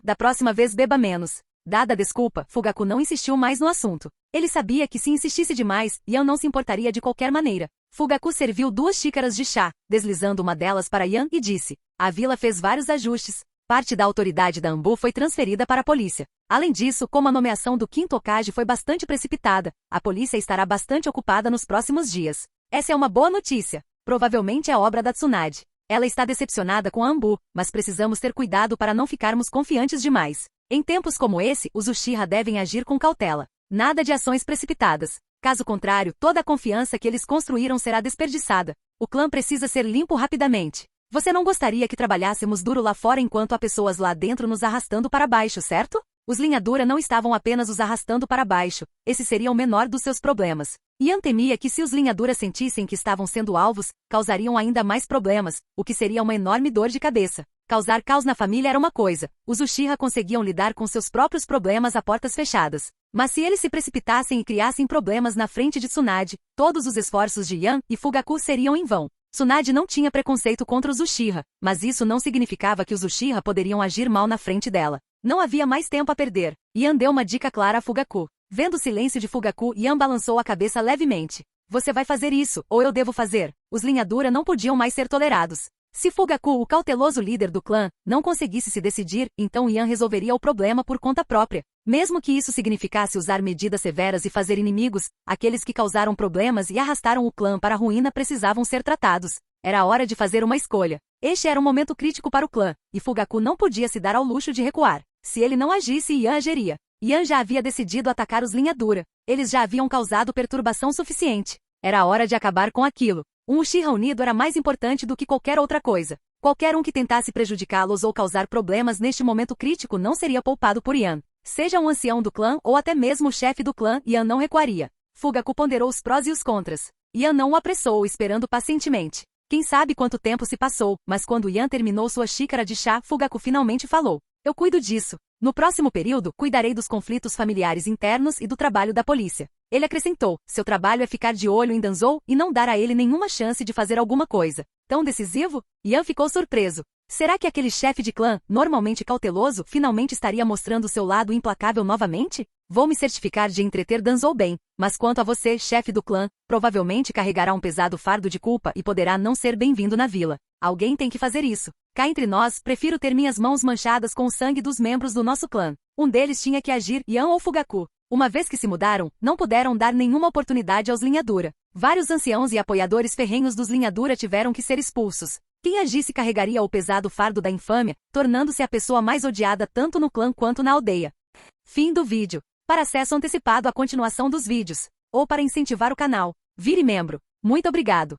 Da próxima vez beba menos. Dada a desculpa, Fugaku não insistiu mais no assunto. Ele sabia que se insistisse demais, Yan não se importaria de qualquer maneira. Fugaku serviu 2 xícaras de chá, deslizando uma delas para Yan e disse: a vila fez vários ajustes. Parte da autoridade da Anbu foi transferida para a polícia. Além disso, como a nomeação do quinto Hokage foi bastante precipitada, a polícia estará bastante ocupada nos próximos dias. Essa é uma boa notícia. Provavelmente é obra da Tsunade. Ela está decepcionada com a Anbu, mas precisamos ter cuidado para não ficarmos confiantes demais. Em tempos como esse, os Uchiha devem agir com cautela. Nada de ações precipitadas. Caso contrário, toda a confiança que eles construíram será desperdiçada. O clã precisa ser limpo rapidamente. Você não gostaria que trabalhássemos duro lá fora enquanto há pessoas lá dentro nos arrastando para baixo, certo? Os Linhadura não estavam apenas os arrastando para baixo, esse seria o menor dos seus problemas. Yan temia que se os Linhadura sentissem que estavam sendo alvos, causariam ainda mais problemas, o que seria uma enorme dor de cabeça. Causar caos na família era uma coisa, os Uchiha conseguiam lidar com seus próprios problemas a portas fechadas. Mas se eles se precipitassem e criassem problemas na frente de Tsunade, todos os esforços de Yan e Fugaku seriam em vão. Tsunade não tinha preconceito contra os Uchiha, mas isso não significava que os Uchiha poderiam agir mal na frente dela. Não havia mais tempo a perder. Yan deu uma dica clara a Fugaku. Vendo o silêncio de Fugaku, Yan balançou a cabeça levemente. Você vai fazer isso, ou eu devo fazer? Os Linhadura não podiam mais ser tolerados. Se Fugaku, o cauteloso líder do clã, não conseguisse se decidir, então Yan resolveria o problema por conta própria. Mesmo que isso significasse usar medidas severas e fazer inimigos, aqueles que causaram problemas e arrastaram o clã para a ruína precisavam ser tratados. Era hora de fazer uma escolha. Este era um momento crítico para o clã, e Fugaku não podia se dar ao luxo de recuar. Se ele não agisse, Yan agiria. Yan já havia decidido atacar os Linhadura. Eles já haviam causado perturbação suficiente. Era hora de acabar com aquilo. Um Uchiha unido era mais importante do que qualquer outra coisa. Qualquer um que tentasse prejudicá-los ou causar problemas neste momento crítico não seria poupado por Yan. Seja um ancião do clã ou até mesmo o chefe do clã, Yan não recuaria. Fugaku ponderou os prós e os contras. Yan não o apressou, esperando pacientemente. Quem sabe quanto tempo se passou, mas quando Yan terminou sua xícara de chá, Fugaku finalmente falou. Eu cuido disso. No próximo período, cuidarei dos conflitos familiares internos e do trabalho da polícia. Ele acrescentou, seu trabalho é ficar de olho em Danzou e não dar a ele nenhuma chance de fazer alguma coisa. Tão decisivo? Yan ficou surpreso. Será que aquele chefe de clã, normalmente cauteloso, finalmente estaria mostrando seu lado implacável novamente? Vou me certificar de entreter Danzou bem, mas quanto a você, chefe do clã, provavelmente carregará um pesado fardo de culpa e poderá não ser bem-vindo na vila. Alguém tem que fazer isso. Cá entre nós, prefiro ter minhas mãos manchadas com o sangue dos membros do nosso clã. Um deles tinha que agir, Yan ou Fugaku. Uma vez que se mudaram, não puderam dar nenhuma oportunidade aos Linhadura. Vários anciãos e apoiadores ferrenhos dos Linhadura tiveram que ser expulsos. Quem agisse carregaria o pesado fardo da infâmia, tornando-se a pessoa mais odiada tanto no clã quanto na aldeia. Fim do vídeo. Para acesso antecipado à continuação dos vídeos, ou para incentivar o canal, vire membro. Muito obrigado.